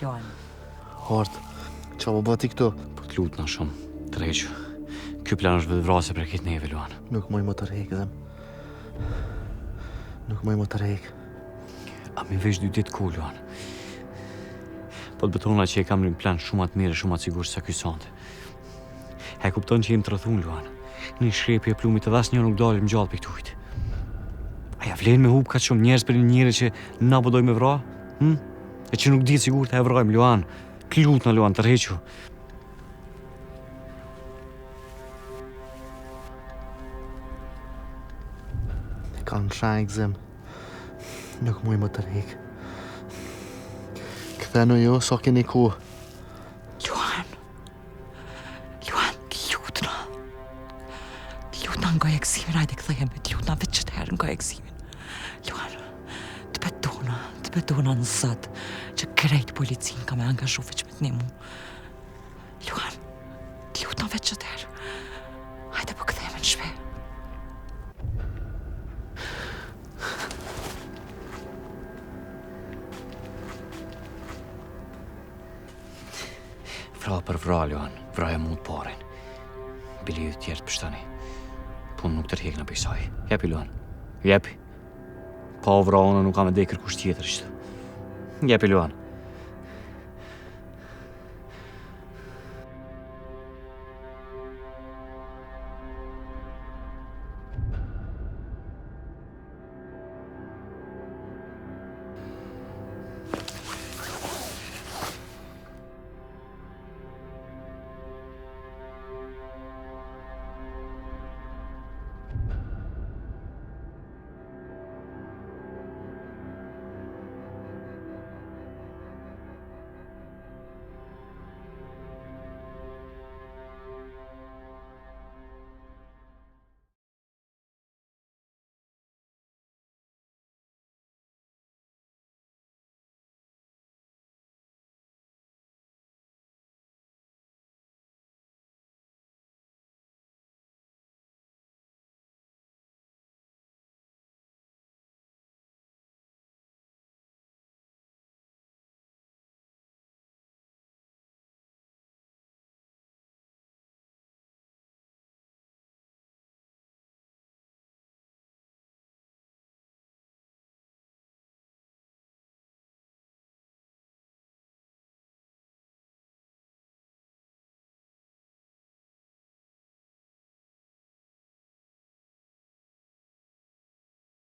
Luan. Hartë, qa po bati këto? Po t'lut na shumë, treqë. Ky plan është vetë vrasje për këtë neve, Luan. Nuk moj më të rejk, Zem. Nuk moj më të rejk. A mi veç 2 ditë ku, Luan. Po të betona që e kam një plan shumë atë mirë, shumë atë sigur se ky sonte. E kupton që jem të rëthun, Luan. Një shrepi e plumit edhe asnjë nuk dalim gjallë për këtujt. A ja vlen me hub ka shumë njerëz për një njeri që na po doj me vra? E që nuk di sigur të e vrojmë, Luan. Klut na, Luan, tërhequ. Kanë shank, Zem. Nuk moj më të rejk. Këthenu jo, so keni ku. Lutna nga eksimin, hajde këthejemi, lutna veç që të herë nga eksimin. Luan, të betona në sot që krejt policin ka me angazhu veç me të një mu. Luan, lutna veç që të herë. Hajde po këthejemi në shpe. Vra për vra, Luan. Vraja mu të parin. Bili ju tjertë për shtani. Punë nuk të rhjek në pejsaj. Jepi, Luan. Jepi. Pa vra, unë nuk kam e dekër kusht tjetër ishte. Jepi, Luan.